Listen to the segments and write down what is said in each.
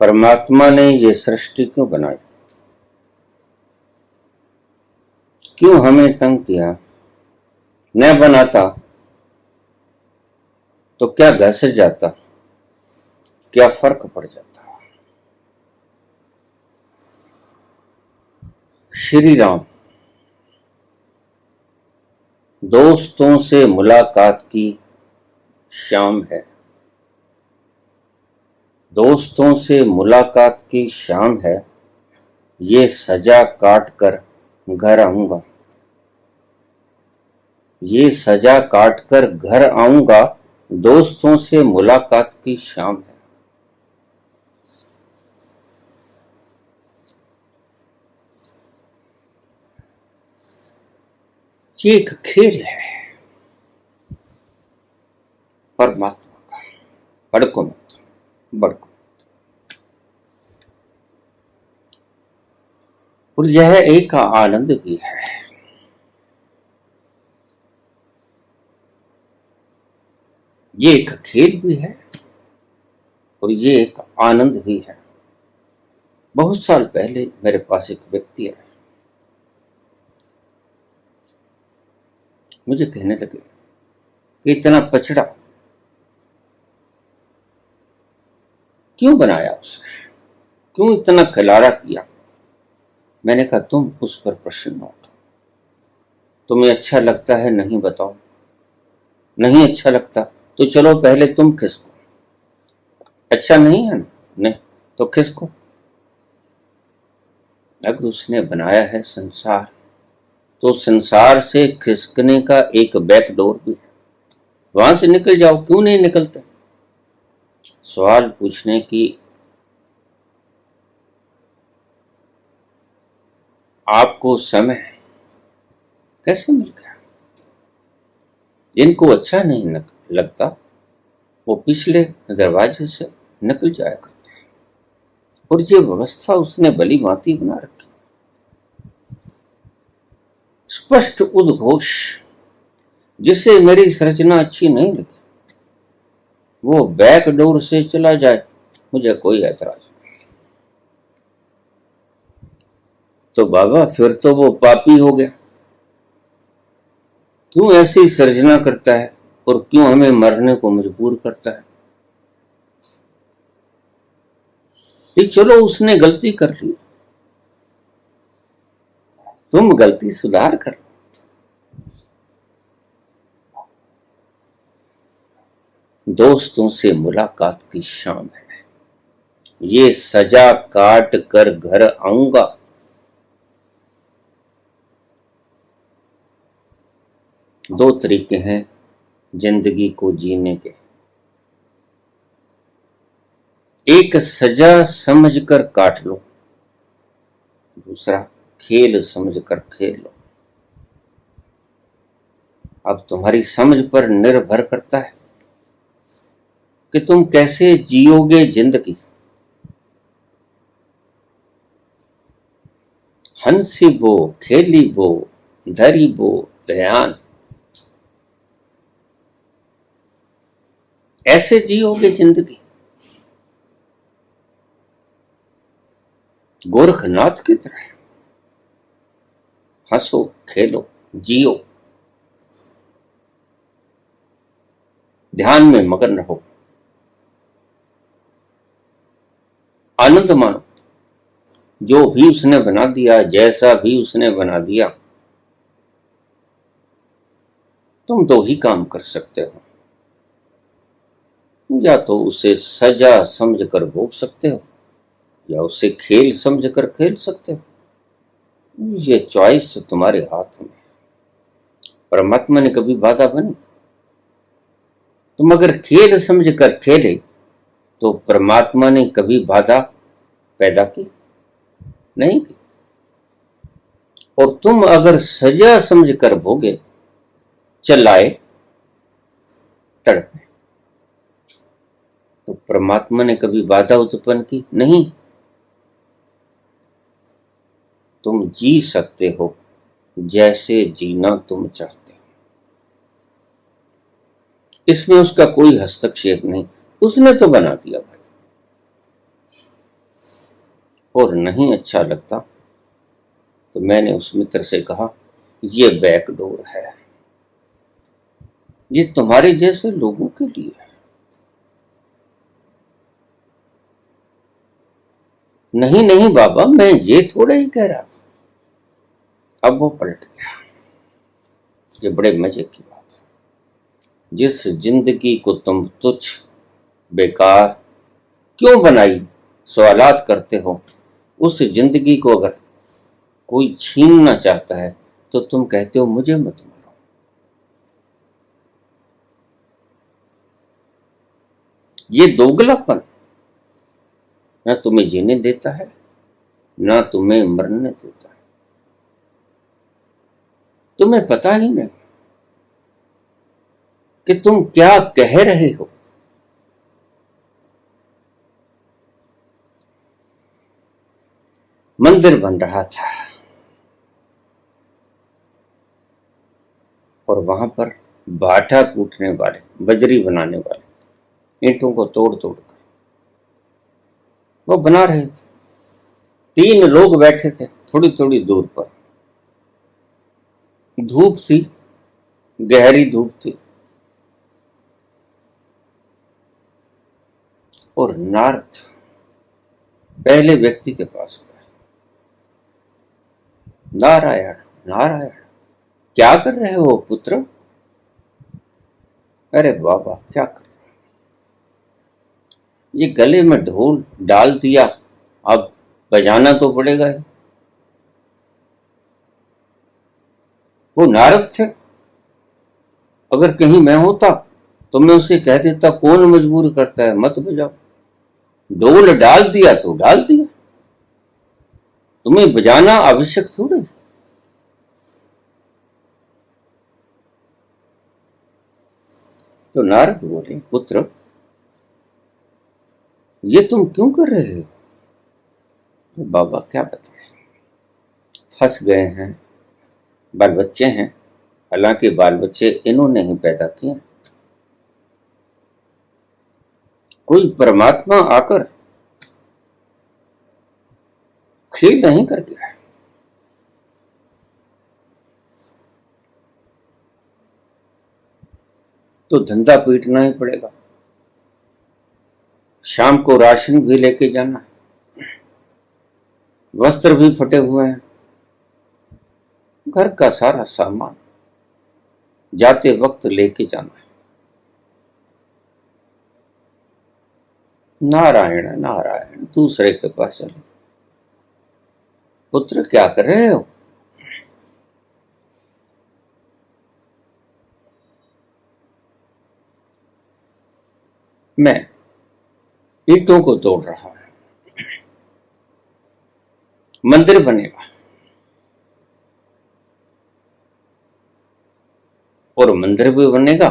परमात्मा ने ये सृष्टि क्यों बनाई, क्यों हमें तंग किया। न बनाता तो क्या घस जाता, क्या फर्क पड़ जाता। श्री राम दोस्तों से मुलाकात की शाम है, दोस्तों से मुलाकात की शाम है। ये सजा काट कर घर आऊंगा, ये सजा काट कर घर आऊंगा। दोस्तों से मुलाकात की शाम है। ये एक खेल है परमात्मा का। भड़को मत, भड़को। और यह एक आनंद भी है। ये एक खेल भी है और ये एक आनंद भी है। बहुत साल पहले मेरे पास एक व्यक्ति आया, मुझे कहने लगे कि इतना पछड़ा क्यों बनाया उसने, क्यों इतना खिलाड़ा किया। मैंने कहा तुम उस पर प्रश्न न उठाओ, तुम्हें अच्छा लगता है नहीं बताओ, नहीं अच्छा लगता तो चलो पहले तुम खिसको। अच्छा नहीं है ना, नहीं तो खिसको। अगर उसने बनाया है संसार तो संसार से खिसकने का एक बैक डोर भी है, वहां से निकल जाओ। क्यों नहीं निकलते। सवाल पूछने की आपको समय कैसे मिल गया। जिनको अच्छा नहीं लगता वो पिछले दरवाजे से निकल जाया करते हैं। और ये व्यवस्था उसने भली भांति बना रखी। स्पष्ट उद्घोष, जिसे मेरी संरचना अच्छी नहीं लगी वो बैक डोर से चला जाए, मुझे कोई ऐतराज नहीं। तो बाबा फिर तो वो पापी हो गया। क्यों ऐसी सर्जना करता है और क्यों हमें मरने को मजबूर करता है। ये चलो उसने गलती कर ली, तुम गलती सुधार कर। दोस्तों से मुलाकात की शाम है, ये सजा काट कर घर आऊंगा। दो तरीके हैं जिंदगी को जीने के। एक सजा समझकर काट लो, दूसरा खेल समझकर खेल लो। अब तुम्हारी समझ पर निर्भर करता है कि तुम कैसे जियोगे जिंदगी। हंसी बो खेली बो धरी बो ध्यान, ऐसे जियोगे जिंदगी। गोरखनाथ की तरह हंसो खेलो जियो, ध्यान में मगन रहो, आनंद मानो। जो भी उसने बना दिया, जैसा भी उसने बना दिया, तुम दो ही काम कर सकते हो। या तो उसे सजा समझकर भोग सकते हो या उसे खेल समझकर खेल सकते हो। ये चॉइस तुम्हारे हाथ में। परमात्मा ने कभी बाधा बनी। तुम अगर खेल समझकर खेले तो परमात्मा ने कभी बाधा पैदा की नहीं की। और तुम अगर सजा समझकर भोगे, चलाए तड़पे, तो परमात्मा ने कभी बाधा उत्पन्न की नहीं। तुम जी सकते हो जैसे जीना तुम चाहते हो, इसमें उसका कोई हस्तक्षेप नहीं। उसने तो बना दिया भाई। और नहीं अच्छा लगता तो मैंने उस मित्र से कहा, ये बैकडोर है, ये तुम्हारे जैसे लोगों के लिए है। नहीं नहीं बाबा, मैं ये थोड़ा ही कह रहा था। अब वो पलट गया। ये बड़े मजे की बात है। जिस जिंदगी को तुम तुच्छ, बेकार क्यों बनाई सवालात करते हो, उस जिंदगी को अगर कोई छीनना चाहता है तो तुम कहते हो मुझे मत मारो। ये दोगलापन ना तुम्हें जीने देता है, ना तुम्हें मरने देता है। तुम्हें पता ही नहीं कि तुम क्या कह रहे हो। मंदिर बन रहा था और वहां पर भाटा कूटने वाले, बजरी बनाने वाले ईंटों को तोड़ तोड़ कर वो बना रहे थे। 3 लोग बैठे थे थोड़ी थोड़ी दूर पर। धूप थी, गहरी धूप थी, और नारद पहले व्यक्ति के पास गए। नारायण नारायण, क्या कर रहे हो पुत्र? अरे बाबा, क्या कर रहे हो? ये गले में ढोल डाल दिया, अब बजाना तो पड़ेगा ही। वो नारद थे। अगर कहीं मैं होता तो मैं उसे कह देता, कौन मजबूर करता है, मत बजाओ। ढोल डाल दिया तो डाल दिया, तुम्हें बजाना आवश्यक थोड़ी। तो नारद बोले, पुत्र ये तुम क्यों कर रहे हो? तो बाबा क्या बताएं, फंस गए हैं, बाल बच्चे हैं। हालांकि बाल बच्चे इन्होंने ही पैदा किए। कोई परमात्मा आकर खेल नहीं कर गया है। तो धंधा पीटना ही पड़ेगा। शाम को राशन भी लेके जाना है, वस्त्र भी फटे हुए हैं, घर का सारा सामान जाते वक्त लेके जाना है। नारायण नारायण, दूसरे के पास चले। पुत्र क्या कर रहे हो? मैं ईंटों को तोड़ रहा हूं, मंदिर बनेगा और मंदिर भी बनेगा,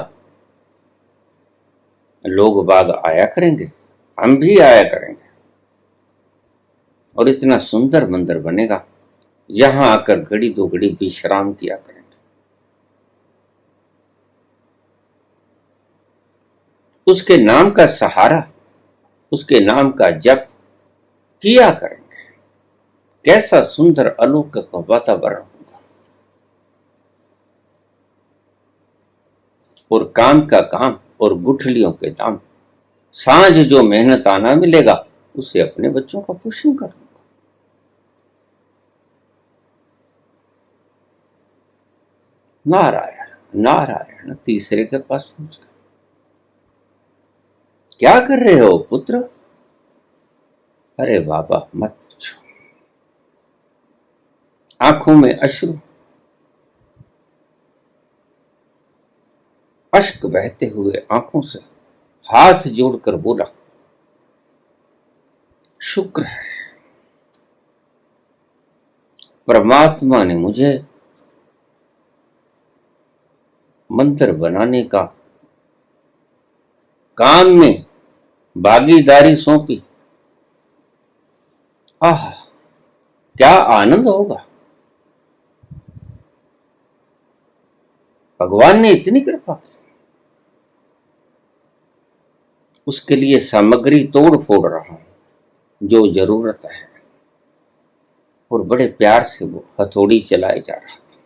लोग बाग आया करेंगे, हम भी आया करेंगे, और इतना सुंदर मंदिर बनेगा, यहां आकर घड़ी 2 घड़ी विश्राम किया करेंगे। उसके नाम का सहारा, उसके नाम का जप किया करेंगे। कैसा सुंदर अलौकिक वातावरण होगा। और काम का काम और गुठलियों के दाम, सांझ जो मेहनत आना मिलेगा उससे अपने बच्चों का पोषण कर लूंगा। नारायण नारायण, तीसरे के पास पहुंच गए। क्या कर रहे हो पुत्र? अरे बाबा मत पूछो। आंखों में अश्रु, अश्क बहते हुए आंखों से हाथ जोड़कर बोला, शुक्र है परमात्मा ने मुझे मंत्र बनाने का काम में भागीदारी सौंपी। आह, क्या आनंद होगा। भगवान ने इतनी कृपा की। उसके लिए सामग्री तोड़ फोड़ रहा हूं, जो जरूरत है और बड़े प्यार से वो हथौड़ी चलाए जा रहा था।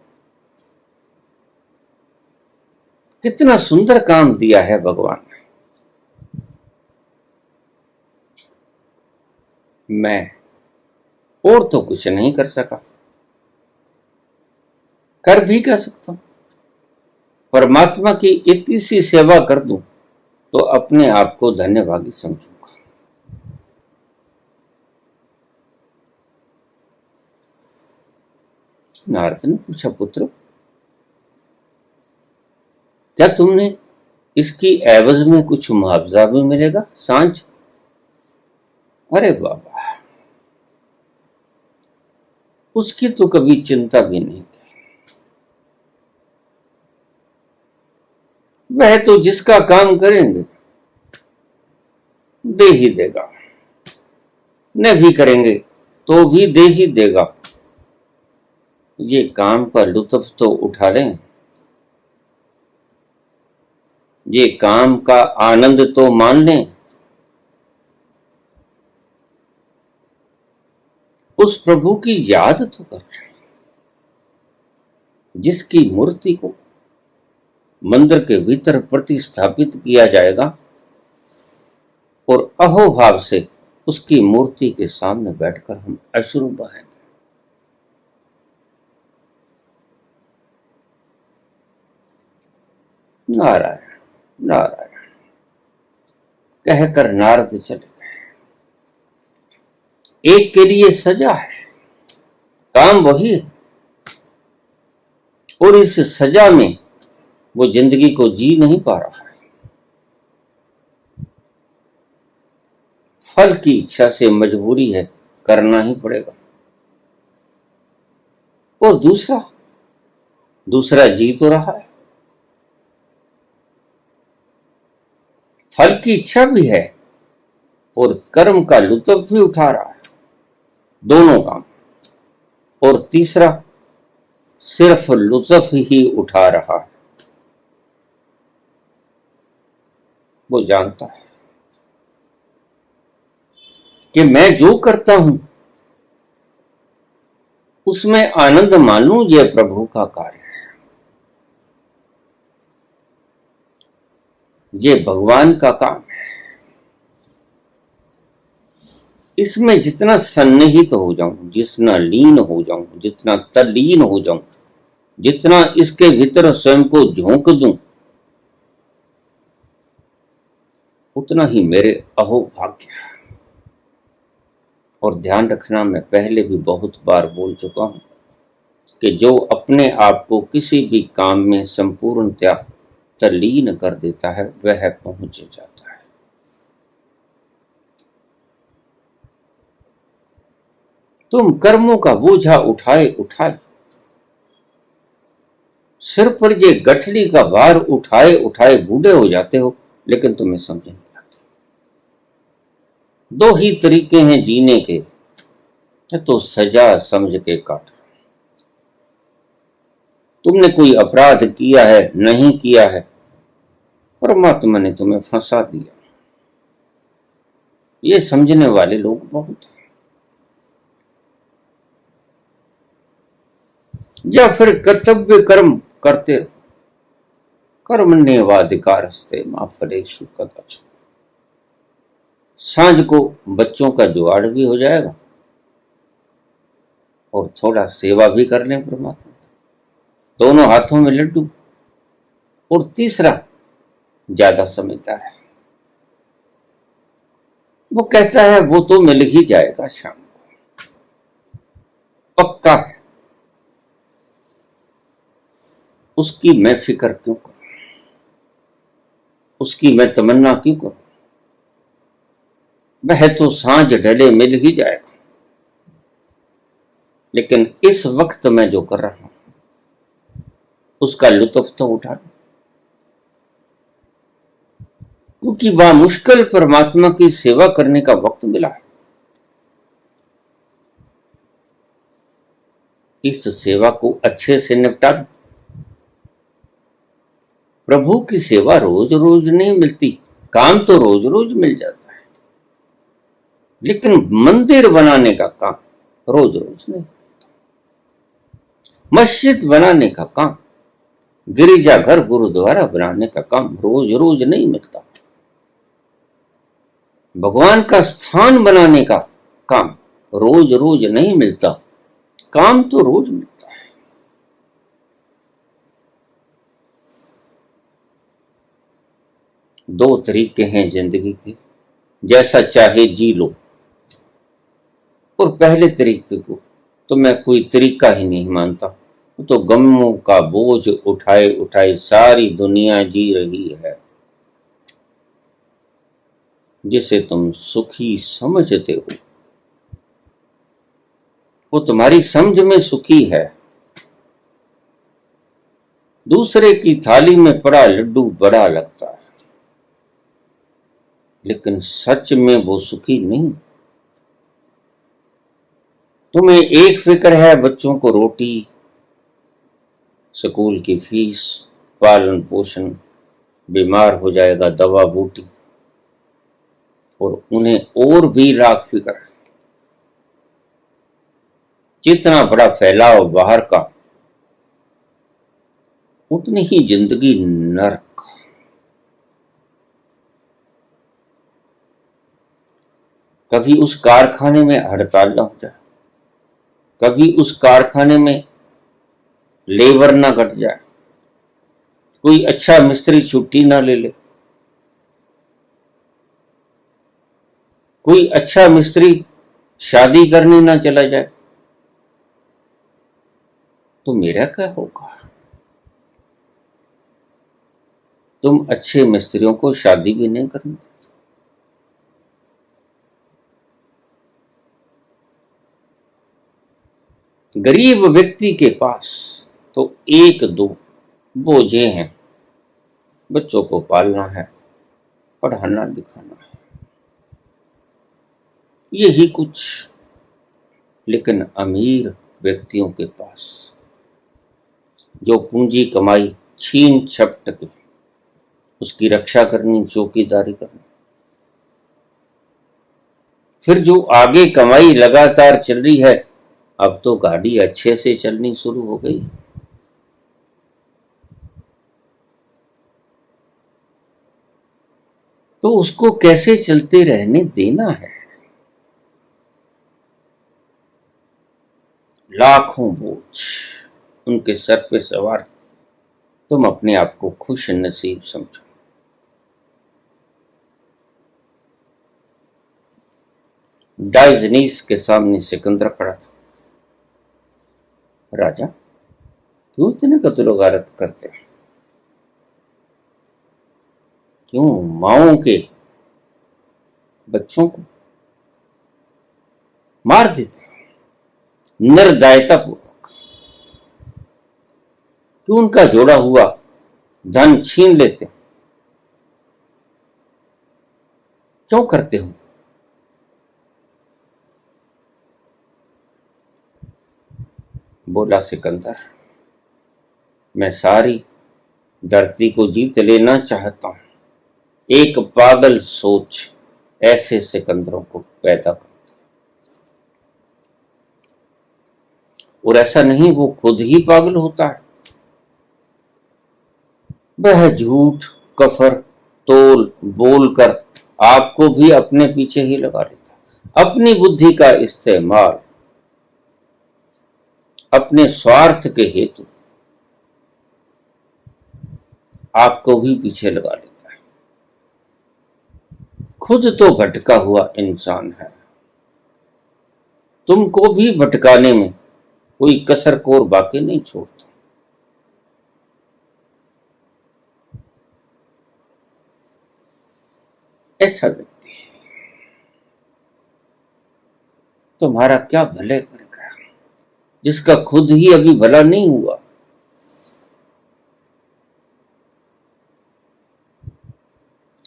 कितना सुंदर काम दिया है भगवान ने। मैं और तो कुछ नहीं कर सका, कर भी क्या सकता हूं। परमात्मा की इतनी सी सेवा कर दूं तो अपने आप को धन्यभागी समझूंगा। नारद ने पूछा, पुत्र क्या तुमने इसकी एवज में कुछ मुआवजा भी मिलेगा? सांझ? अरे बाबा, उसकी तो कभी चिंता भी नहीं की। वह तो जिसका काम करेंगे दे ही देगा, न भी करेंगे तो भी दे ही देगा। ये काम का लुत्फ तो उठा लें, ये काम का आनंद तो मान लें। उस प्रभु की याद तो कर रहे, जिसकी मूर्ति को मंदिर के भीतर प्रतिस्थापित किया जाएगा और अहोभाव से उसकी मूर्ति के सामने बैठकर हम अश्रु बहाएंगे। नारायण नारायण कहकर नारद चले गए। एक के लिए सजा है, काम वही है, और इस सजा में वो जिंदगी को जी नहीं पा रहा है। फल की इच्छा से मजबूरी है, करना ही पड़ेगा। और दूसरा जी तो रहा है, फल की इच्छा भी है और कर्म का लुत्फ भी उठा रहा है, दोनों काम। और तीसरा सिर्फ लुत्फ ही उठा रहा है। वो जानता है कि मैं जो करता हूं उसमें आनंद मानूं, ये प्रभु का कार्य है, ये भगवान का काम है। इसमें जितना सन्निहित हो जाऊं, जितना लीन हो जाऊं, जितना तल्लीन हो जाऊं, जितना इसके भीतर स्वयं को झोंक दूं, उतना ही मेरे अहोभाग्य है। और ध्यान रखना, मैं पहले भी बहुत बार बोल चुका हूं कि जो अपने आप को किसी भी काम में संपूर्णतया तल्लीन कर देता है वह पहुंच जाता है। तुम कर्मों का बोझा उठाए उठाए, सिर पर ये गठरी का भार उठाए उठाए बूढ़े हो जाते हो, लेकिन तुम्हें समझ नहीं आती। दो ही तरीके हैं जीने के, तो सजा समझ के काट। तुमने कोई अपराध किया है, नहीं किया है, परमात्मा ने तुम्हें फंसा दिया। ये समझने वाले लोग बहुत हैं। या फिर कर्तव्य कर्म करते रहो, कर्मण्येवाधिकारस्ते मा फलेषु कदाचन। सांझ को बच्चों का जुगाड़ भी हो जाएगा और थोड़ा सेवा भी कर लें परमात्मा, दोनों हाथों में लड्डू। और तीसरा ज्यादा समझदार है, वो कहता है वो तो मिल ही जाएगा शाम को, पक्का है, उसकी मैं फिक्र क्यों करूं, उसकी मैं तमन्ना क्यों करूं, वह तो सांझ ढले मिल ही जाएगा। लेकिन इस वक्त मैं जो कर रहा हूं उसका लुत्फ तो उठा लूं, क्योंकि वह मुश्किल परमात्मा की सेवा करने का वक्त मिला है। इस सेवा को अच्छे से निपटा दो। प्रभु की सेवा रोज रोज नहीं मिलती, काम तो रोज रोज मिल जाता है, लेकिन मंदिर बनाने का काम रोज रोज नहीं। मस्जिद बनाने का काम, गिरिजाघर गुरुद्वारा बनाने का काम रोज रोज नहीं मिलता। भगवान का स्थान बनाने का काम रोज रोज नहीं मिलता। काम तो रोज मिलता है। दो तरीके हैं जिंदगी के, जैसा चाहे जी लो। और पहले तरीके को तो मैं कोई तरीका ही नहीं मानता। तो गमों का बोझ उठाए उठाए सारी दुनिया जी रही है। जिसे तुम सुखी समझते हो वो तुम्हारी समझ में सुखी है। दूसरे की थाली में पड़ा लड्डू बड़ा लगता है, लेकिन सच में वो सुखी नहीं। तुम्हें एक फिक्र है, बच्चों को रोटी, स्कूल की फीस, पालन पोषण, बीमार हो जाएगा दवा बूटी, और उन्हें और भी लाख फिक्र है। जितना बड़ा फैलाव बाहर का, उतनी ही जिंदगी नरक। कभी उस कारखाने में हड़ताल न हो जाए, कभी उस कारखाने में लेबर ना घट जाए, कोई अच्छा मिस्त्री छुट्टी ना ले ले, कोई अच्छा मिस्त्री शादी करने ना चला जाए, तो मेरा क्या होगा? तुम अच्छे मिस्त्रियों को शादी भी नहीं करनी। गरीब व्यक्ति के पास तो एक दो बोझे हैं। बच्चों को पालना है, पढ़ाना लिखाना है, यही कुछ। लेकिन अमीर व्यक्तियों के पास जो पूंजी कमाई छीन झपट के उसकी रक्षा करनी, चौकीदारी करनी, फिर जो आगे कमाई लगातार चल रही है, अब तो गाड़ी अच्छे से चलनी शुरू हो गई। तो उसको कैसे चलते रहने देना है? लाखों बोझ उनके सर पे सवार, तुम अपने आप को खुश नसीब समझो। डायोजनीस के सामने सिकंदर पड़ा था। राजा, क्यों इतने कत्लो-गारत करते हो? क्यों माओं के बच्चों को मार देते हो निर्दयता पूर्वक? क्यों उनका जोड़ा हुआ धन छीन लेते हो? क्यों करते हो? बोला सिकंदर, मैं सारी धरती को जीत लेना चाहता हूं। एक पागल सोच ऐसे सिकंदरों को पैदा करती, और ऐसा नहीं वो खुद ही पागल होता है। वह झूठ कफर तोल बोलकर आपको भी अपने पीछे ही लगा लेता। अपनी बुद्धि का इस्तेमाल अपने स्वार्थ के हेतु आपको भी पीछे लगा लेता है। खुद तो भटका हुआ इंसान है, तुमको भी भटकाने में कोई कसर कोर बाकी नहीं छोड़ता। ऐसा व्यक्ति तुम्हारा क्या भले करेगा, जिसका खुद ही अभी भला नहीं हुआ।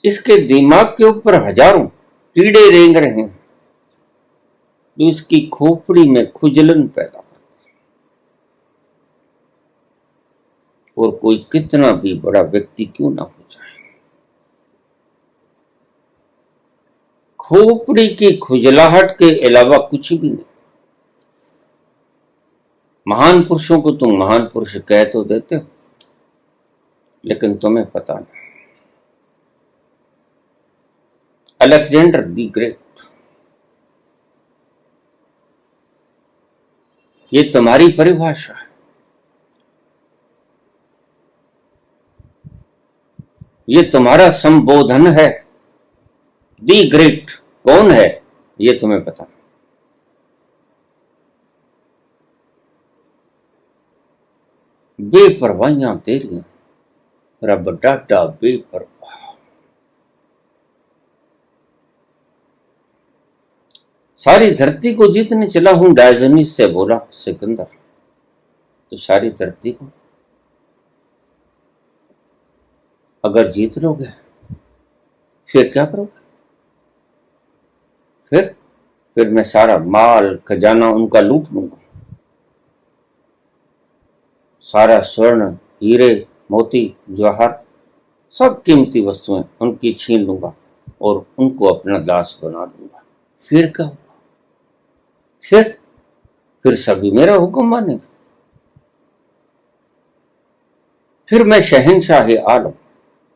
इसके दिमाग के ऊपर हजारों कीड़े रेंग रहे हैं, जो इसकी खोपड़ी में खुजलन पैदा करते हैं। और कोई कितना भी बड़ा व्यक्ति क्यों ना हो जाए, खोपड़ी की खुजलाहट के अलावा कुछ भी नहीं। महान पुरुषों को तुम महान पुरुष कह तो देते हो, लेकिन तुम्हें पता नहीं। अलेक्जेंडर द ग्रेट, ये तुम्हारी परिभाषा है, ये तुम्हारा संबोधन है। दी ग्रेट कौन है ये तुम्हें पता नहीं। बेपरवाहियां तेरियां, रब डाटा बेपरवाह। सारी धरती को जीतने चला हूं, डायोजनीस से बोला सिकंदर। तो सारी धरती को अगर जीत लोगे फिर क्या करोगे? फिर मैं सारा माल खजाना उनका लूट लूंगा, सारा स्वर्ण हीरे मोती जवाहर सब कीमती वस्तुएं उनकी छीन लूंगा और उनको अपना दास बना दूंगा। फिर क्या होगा? फिर सभी मेरा हुक्म मानेंगे। फिर मैं शहंशाह आलम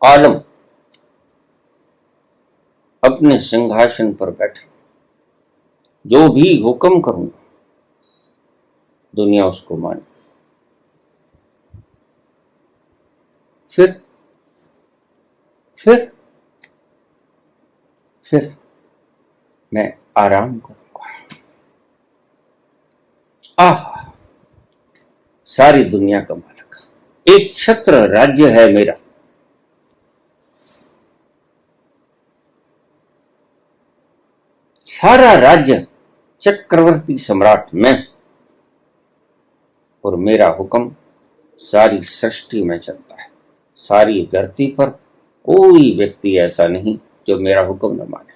आलम अपने सिंहासन पर बैठे, जो भी हुक्म करूंगा दुनिया उसको माने। फिर मैं आराम करूंगा। आह, सारी दुनिया का मालिक, एक छत्र राज्य है मेरा। सारा राज्य चक्रवर्ती सम्राट मैं, और मेरा हुक्म सारी सृष्टि में चलता है। सारी धरती पर कोई व्यक्ति ऐसा नहीं जो मेरा हुक्म न माने।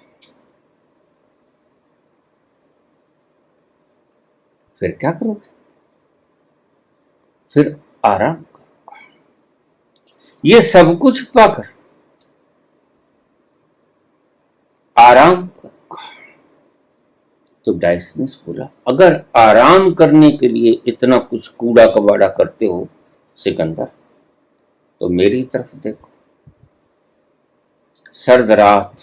फिर क्या करोगे? फिर आराम करूंगा। ये सब कुछ पाकर आराम करूंगा। तो डायोजनीस बोला, अगर आराम करने के लिए इतना कुछ कूड़ा कबाड़ा करते हो सिकंदर, तो मेरी तरफ देखो। सर्द रात,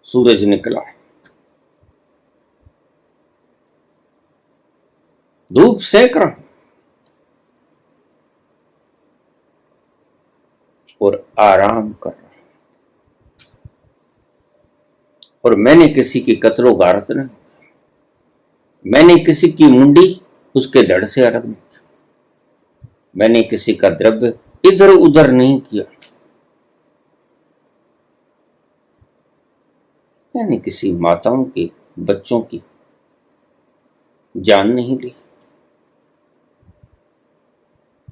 सूरज निकला है, धूप सेक रहा हूं और आराम कर रहा हूं। और मैंने किसी की कत्लो गारत नहीं, मैंने किसी की मुंडी उसके धड़ से अलग नहीं की, मैंने किसी का द्रव्य इधर उधर नहीं किया, मैंने किसी माताओं के बच्चों की जान नहीं ली।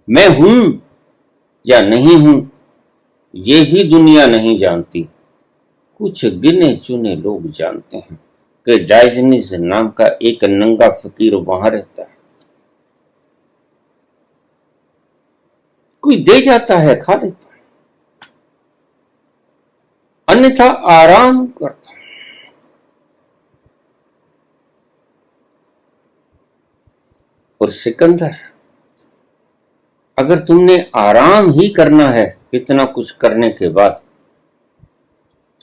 मैं हूं या नहीं हूं ये भी दुनिया नहीं जानती, कुछ गिने चुने लोग जानते हैं कि डायोजनीस नाम का एक नंगा फकीर वहां रहता है। कोई दे जाता है खा लेता है, अन्यथा आराम करता है। और सिकंदर, अगर तुमने आराम ही करना है इतना कुछ करने के बाद,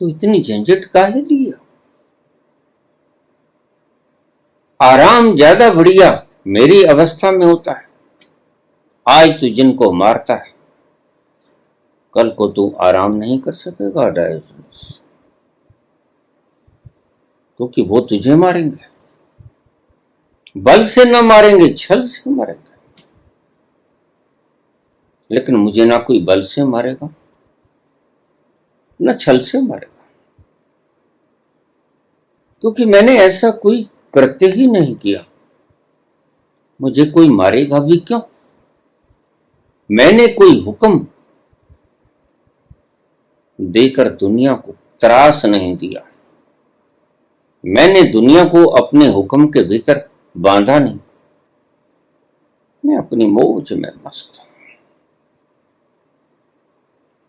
तो इतनी झंझट काहे लिया? आराम ज्यादा बढ़िया मेरी अवस्था में होता है। आज तू जिनको मारता है, कल को तू आराम नहीं कर सकेगा डायोजनीस, क्योंकि वो तुझे मारेंगे। बल से न मारेंगे, छल से मारेंगे, लेकिन मुझे ना कोई बल से मारेगा न छल से मारेगा, क्योंकि मैंने ऐसा कोई कृत्य ही नहीं किया। मुझे कोई मारेगा भी क्यों? मैंने कोई हुक्म देकर दुनिया को त्रास नहीं दिया, मैंने दुनिया को अपने हुक्म के भीतर बांधा नहीं। मैं अपनी मौज में मस्त हूं,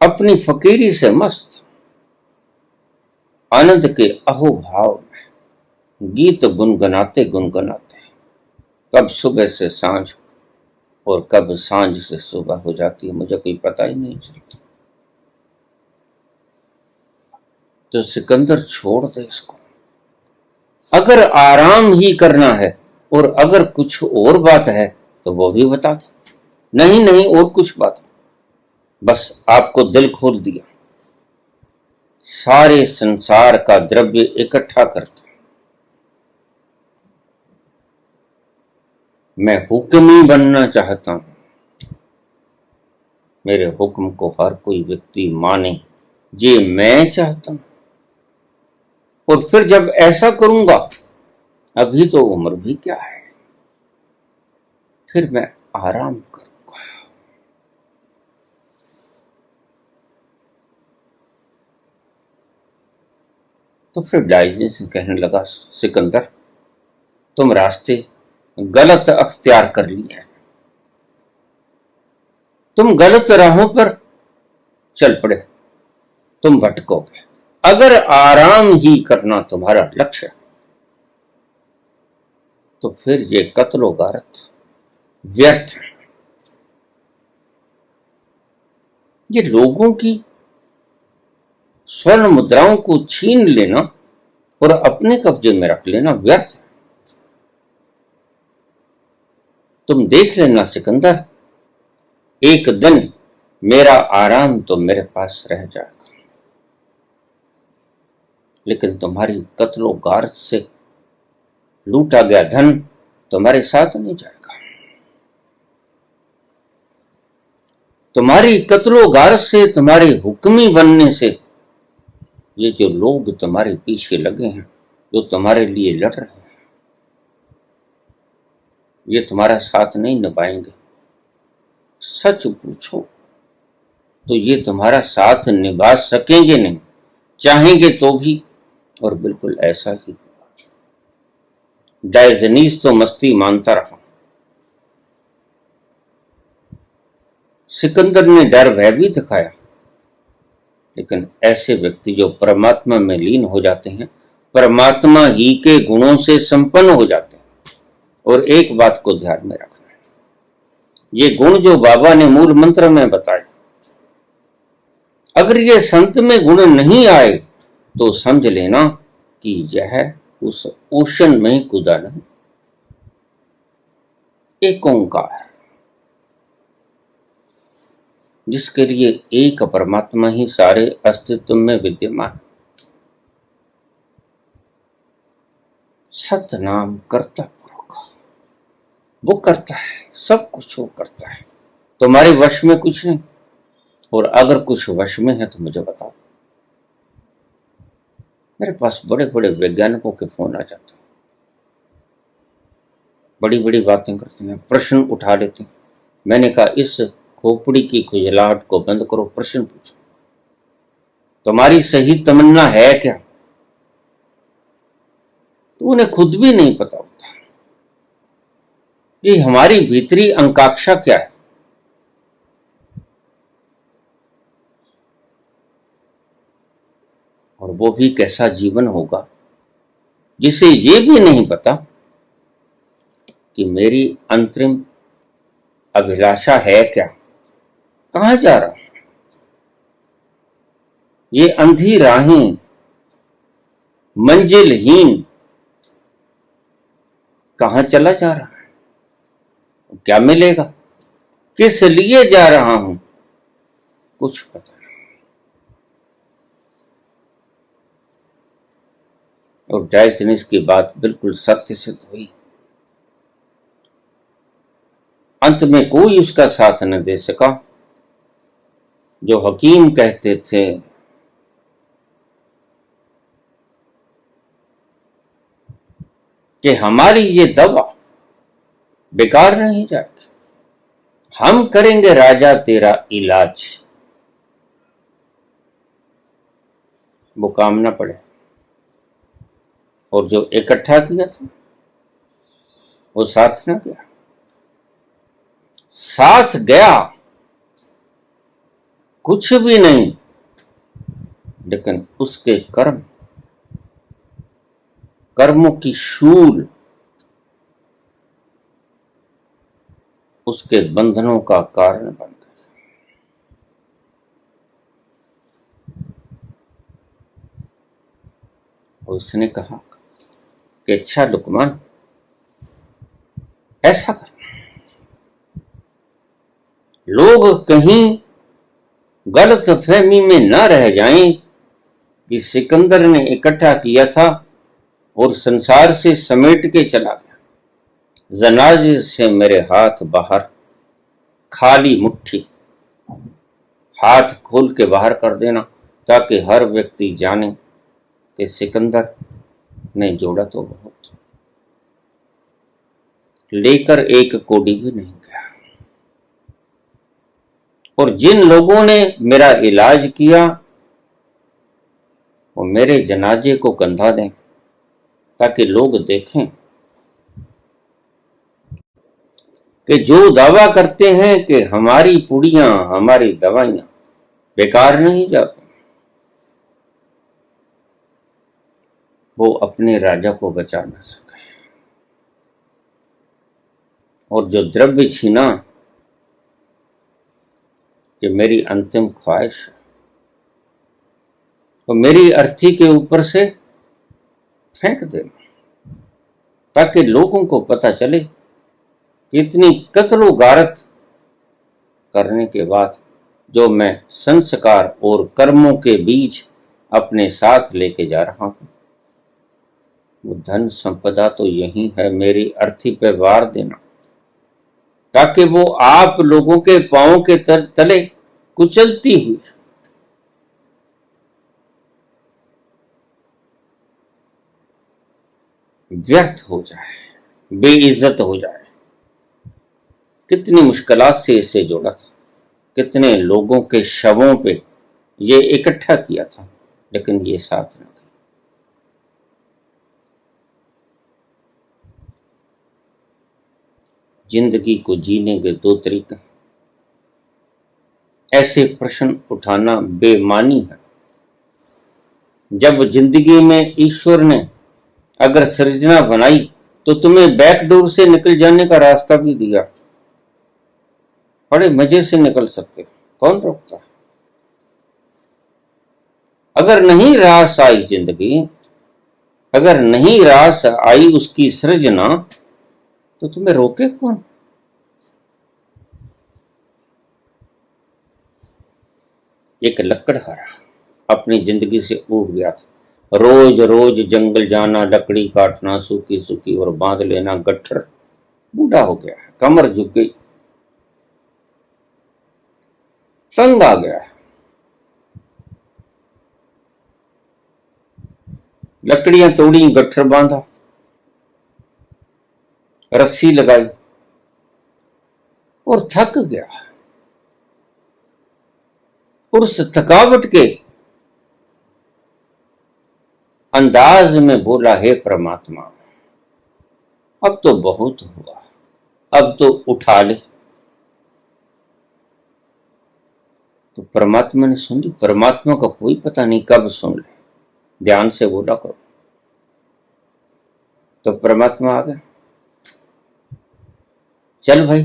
अपनी फकीरी से मस्त, आनंद के अहोभाव में गीत गुनगुनाते गुनगुनाते कब सुबह से सांझ और कब सांझ से सुबह हो जाती है मुझे कोई पता ही नहीं चलता। तो सिकंदर छोड़ दे इसको। अगर आराम ही करना है और अगर कुछ और बात है तो वो भी बता दे। नहीं नहीं, और कुछ बात, बस आपको दिल खोल दिया। सारे संसार का द्रव्य इकट्ठा करके मैं हुक्मी बनना चाहता हूं। मेरे हुक्म को हर कोई व्यक्ति माने, ये मैं चाहता हूं। और फिर जब ऐसा करूंगा, अभी तो उम्र भी क्या है, फिर मैं आराम करूंगा। तो फिर डायोजनीस कहने लगा, सिकंदर तुम रास्ते गलत अख्तियार कर लिए हैं, तुम गलत राहों पर चल पड़े, तुम भटकोगे। अगर आराम ही करना तुम्हारा लक्ष्य तो फिर ये कत्लो गारत व्यर्थ है। ये लोगों की स्वर्ण मुद्राओं को छीन लेना और अपने कब्जे में रख लेना व्यर्थ है। तुम देख लेना सिकंदर, एक दिन मेरा आराम तो मेरे पास रह जाएगा, लेकिन तुम्हारी कत्लो गारत से लूटा गया धन तुम्हारे साथ नहीं जाएगा। तुम्हारी कत्लो गारत से, तुम्हारे हुक्मी बनने से ये जो लोग तुम्हारे पीछे लगे हैं, जो तुम्हारे लिए लड़ रहे हैं, ये तुम्हारा साथ नहीं निभाएंगे। सच पूछो तो ये तुम्हारा साथ निभा सकेंगे नहीं, चाहेंगे तो भी। और बिल्कुल ऐसा ही हुआ। डायोजनीस तो मस्ती मानता रहा। सिकंदर ने डर भय भी दिखाया, लेकिन ऐसे व्यक्ति जो परमात्मा में लीन हो जाते हैं, परमात्मा ही के गुणों से संपन्न हो जाते हैं। और एक बात को ध्यान में रखना है, ये गुण जो बाबा ने मूल मंत्र में बताए, अगर ये संत में गुण नहीं आए तो समझ लेना कि यह उस ओशन में कूदा नहीं। एक ओंकार, जिसके लिए एक परमात्मा ही सारे अस्तित्व में विद्यमान, सत नाम करता पुरुष, वो करता है सब कुछ, वो करता है, तुम्हारे वश में कुछ नहीं। और अगर कुछ वश में है तो मुझे बताओ। मेरे पास बड़े बड़े वैज्ञानिकों के फोन आ जाते हैं, बड़ी बड़ी बातें करते हैं, प्रश्न उठा लेते हैं। मैंने कहा इस खोपड़ी की खुजलाहट को बंद करो, प्रश्न पूछो, तुम्हारी सही तमन्ना है क्या? तो उन्हें खुद भी नहीं पता होता कि हमारी भीतरी अंकाक्षा क्या है। और वो भी कैसा जीवन होगा जिसे ये भी नहीं पता कि मेरी अंतरिम अभिलाषा है क्या, कहां जा रहा हूं, ये अंधी राहें मंजिलहीन कहां चला जा रहा है, क्या मिलेगा, किस लिए जा रहा हूं, कुछ पता नहीं। और डायोजनीस की बात बिल्कुल सत्य सिद्ध हुई। अंत में कोई उसका साथ न दे सका। जो हकीम कहते थे कि हमारी ये दवा बेकार नहीं जाएगी, हम करेंगे राजा तेरा इलाज, वो काम ना पड़े। और जो इकट्ठा किया था वो साथ ना गया, साथ गया कुछ भी नहीं, लेकिन उसके कर्मों की शूल उसके बंधनों का कारण बन गए। उसने कहा कि अच्छा लुकमान, ऐसा कर, लोग कहीं गलत फहमी में न रह जाएं कि सिकंदर ने इकट्ठा किया था और संसार से समेट के चला गया। जनाजे से मेरे हाथ बाहर, खाली मुट्ठी, हाथ खोल के बाहर कर देना, ताकि हर व्यक्ति जाने कि सिकंदर ने जोड़ा तो बहुत, लेकर एक कोड़ी भी नहीं गया। और जिन लोगों ने मेरा इलाज किया वो मेरे जनाजे को कंधा दें, ताकि लोग देखें कि जो दावा करते हैं कि हमारी पुड़ियां, हमारी दवाइयां बेकार नहीं जाती, वो अपने राजा को बचा न सके। और जो द्रव्य छीना, ये मेरी अंतिम ख्वाहिश है, तो मेरी अर्थी के ऊपर से फेंक देना, ताकि लोगों को पता चले कि इतनी कत्लो गारत करने के बाद जो मैं संस्कार और कर्मों के बीच अपने साथ लेके जा रहा हूं, वो धन संपदा तो यही है मेरी अर्थी पे वार देना, ताकि वो आप लोगों के पांव के तले कुचलती हुई व्यर्थ हो जाए, बेइज्जत हो जाए। कितनी मुश्किलात से इसे जोड़ा था, कितने लोगों के शवों पे ये इकट्ठा किया था, लेकिन ये साथ न गए। जिंदगी को जीने के दो तरीके, ऐसे प्रश्न उठाना बेमानी है। जब जिंदगी में ईश्वर ने अगर सृजना बनाई तो तुम्हें बैकडोर से निकल जाने का रास्ता भी दिया, बड़े मजे से निकल सकते, कौन रोकता है? अगर नहीं रास आई जिंदगी, अगर नहीं रास आई उसकी सृजना, तो तुम्हें रोके कौन? एक लकड़हारा अपनी जिंदगी से ऊब गया था। रोज रोज जंगल जाना, लकड़ी काटना, सूखी सूखी और बांध लेना गट्ठर, बूढ़ा हो गया है, कमर झुक गई, तंग आ गया है। लकड़ियां तोड़ी, गट्ठर बांधा, रस्सी लगाई और थक गया। और उस थकावट के अंदाज में बोला, हे परमात्मा, अब तो बहुत हुआ, अब तो उठा ले। तो परमात्मा ने सुन ली। परमात्मा का कोई पता नहीं कब सुन ले, ध्यान से बोला करो। तो परमात्मा आ गया, चल भाई,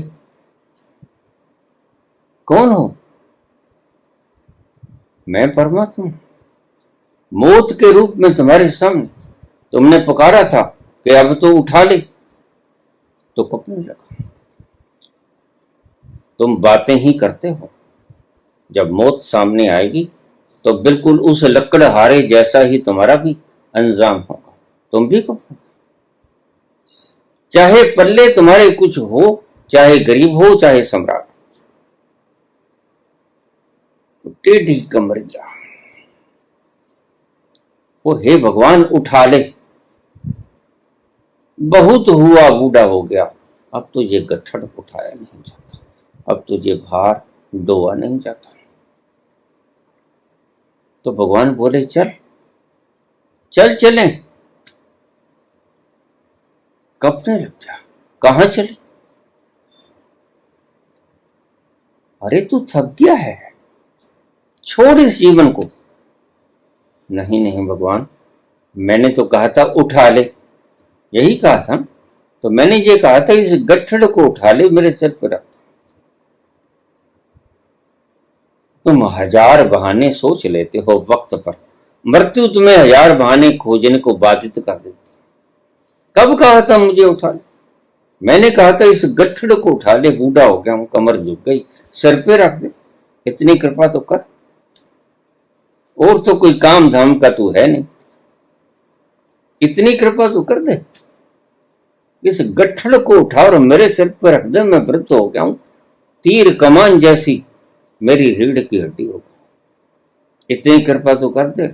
कौन हो? मैं परमात्मा, मौत के रूप में तुम्हारे सामने, तुमने पुकारा था कि अब तो उठा ले, तो कपने लगा। तुम बातें ही करते हो, जब मौत सामने आएगी तो बिल्कुल उस लकड़हारे जैसा ही तुम्हारा भी अंजाम होगा, तुम भी कपोगे। चाहे पल्ले तुम्हारे कुछ हो, चाहे गरीब हो, चाहे सम्राट, टेढ़ी कमरिया, और हे भगवान उठा ले, बहुत हुआ, बूढ़ा हो गया, अब तो ये गट्ठर उठाया नहीं जाता, अब तो ये भार ढोआ नहीं जाता। तो भगवान बोले, चल चल चले। कपने लग गया, कहां चले? अरे तू थक गया है, छोड़ इस जीवन को। नहीं नहीं भगवान, मैंने तो कहा था उठा ले, यही कहा था। तो मैंने ये कहा था इस गट्ठड़ को उठा ले, मेरे सिर पर रख। तुम हजार बहाने सोच लेते हो वक्त पर, मृत्यु तुम्हें हजार बहाने खोजने को बाधित कर देती। कब कहा था मुझे उठा ले? मैंने कहा था इस गठड़ को उठा ले, बूढ़ा हो गया हूं, कमर झुक गई, सर पे रख दे, इतनी कृपा तो कर। और तो कोई काम धाम का तू है नहीं, इतनी कृपा तो कर दे। इस गठड़ को उठा और मेरे सिर पर रख दे, मैं वृद्ध हो गया हूं, तीर कमान जैसी मेरी रीढ़ की हड्डी हो गई, इतनी कृपा तो कर दे।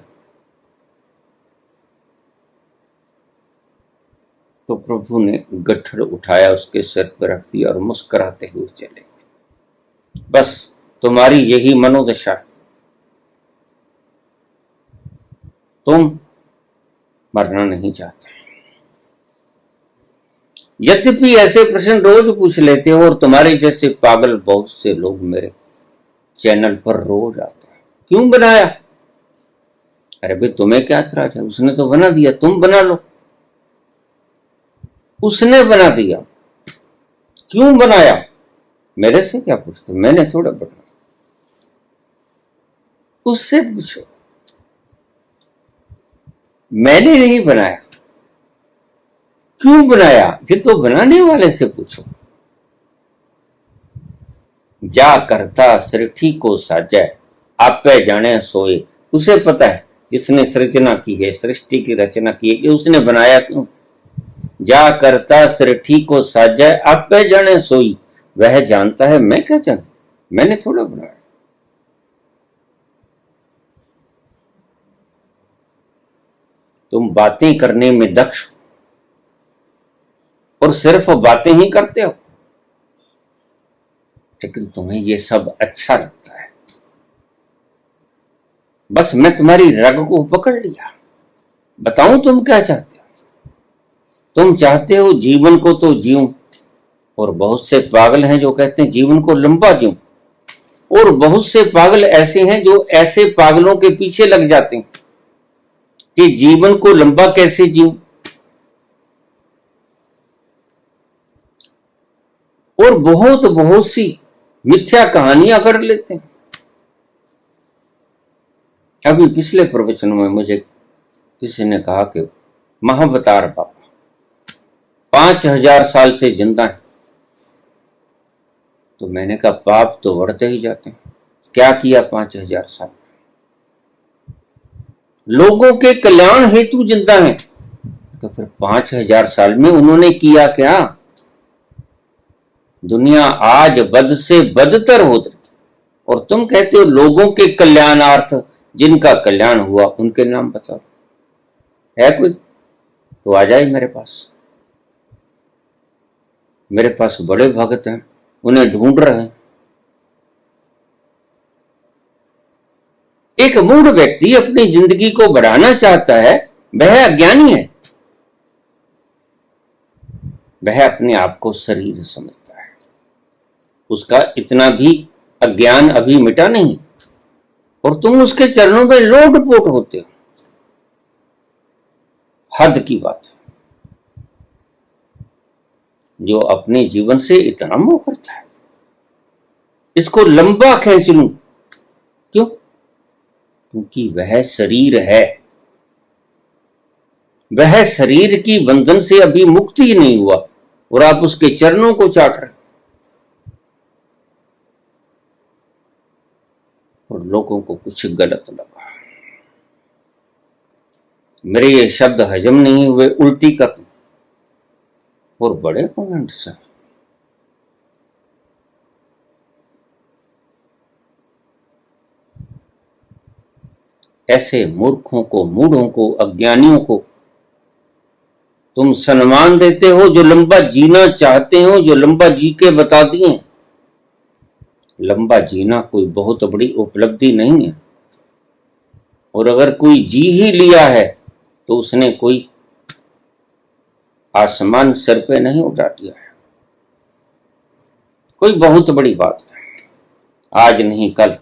तो प्रभु ने गठड़ उठाया, उसके सिर पर रख दिया और मुस्कुराते हुए चले। बस तुम्हारी यही मनोदशा, तुम मरना नहीं चाहते। यद्यपि ऐसे प्रश्न रोज पूछ लेते हो और तुम्हारे जैसे पागल बहुत से लोग मेरे चैनल पर रोज आते हैं, क्यों बनाया? अरे भाई तुम्हें क्या एतराज है, उसने तो बना दिया, तुम बना लो। उसने बना दिया, क्यों बनाया? मेरे से क्या पूछते, मैंने थोड़ा बनाया, उससे पूछो, मैंने नहीं बनाया। क्यों बनाया? ये तो बनाने वाले से पूछो। जा करता सृष्टि को साजा, आपे जाने सोए। उसे पता है जिसने सृजना की है, सृष्टि की रचना की है, कि उसने बनाया क्यों। जा करता सृष्टि को साजा, आपे जाने सोई। वह जानता है, मैं क्या जानता, मैंने थोड़ा बनाया। तुम बातें करने में दक्ष हो और सिर्फ बातें ही करते हो, लेकिन तुम्हें ये सब अच्छा लगता है। बस मैं तुम्हारी रग को पकड़ लिया। बताऊं तुम क्या चाहते हो? तुम चाहते हो जीवन को तो जीऊं, और बहुत से पागल हैं जो कहते हैं जीवन को लंबा जीऊं, और बहुत से पागल ऐसे हैं जो ऐसे पागलों के पीछे लग जाते हैं कि जीवन को लंबा कैसे जीऊं, और बहुत बहुत सी मिथ्या कहानियां कर लेते हैं। अभी पिछले प्रवचन में मुझे किसी ने कहा कि महावतार बाबा 5000 साल से जिंदा है। तो मैंने कहा पाप तो बढ़ते ही जाते हैं, क्या किया 5000 साल? लोगों के कल्याण हेतु जिंदा है। तो फिर 5000 साल में उन्होंने किया क्या? दुनिया आज बद से बदतर होती, और तुम कहते हो लोगों के कल्याणार्थ, जिनका कल्याण हुआ उनके नाम बताओ। है कोई तो आ जाए मेरे पास। मेरे पास बड़े भक्त हैं, उन्हें ढूंढ रहे हैं। एक मूढ़ व्यक्ति अपनी जिंदगी को बढ़ाना चाहता है, वह अज्ञानी है। वह अपने आप को शरीर समझता है, उसका इतना भी अज्ञान अभी मिटा नहीं, और तुम उसके चरणों में लोटपोट होते हो। हद की बात है। जो अपने जीवन से इतना मोह करता है, इसको लंबा खींच लूं, क्यों? क्योंकि वह शरीर है, वह शरीर की बंधन से अभी मुक्त ही नहीं हुआ, और आप उसके चरणों को चाट रहे। और लोगों को कुछ गलत लगा, मेरे ये शब्द हजम नहीं हुए, उल्टी कर दी, और बड़े कमेंट्स हैं। ऐसे मूर्खों को, मूढ़ों को, अज्ञानियों को तुम सम्मान देते हो, जो लंबा जीना चाहते हो, जो लंबा जी के बता दिए। लंबा जीना कोई बहुत बड़ी उपलब्धि नहीं है, और अगर कोई जी ही लिया है तो उसने कोई आसमान सर पे नहीं उठा दिया है, कोई बहुत बड़ी बात है। आज नहीं कल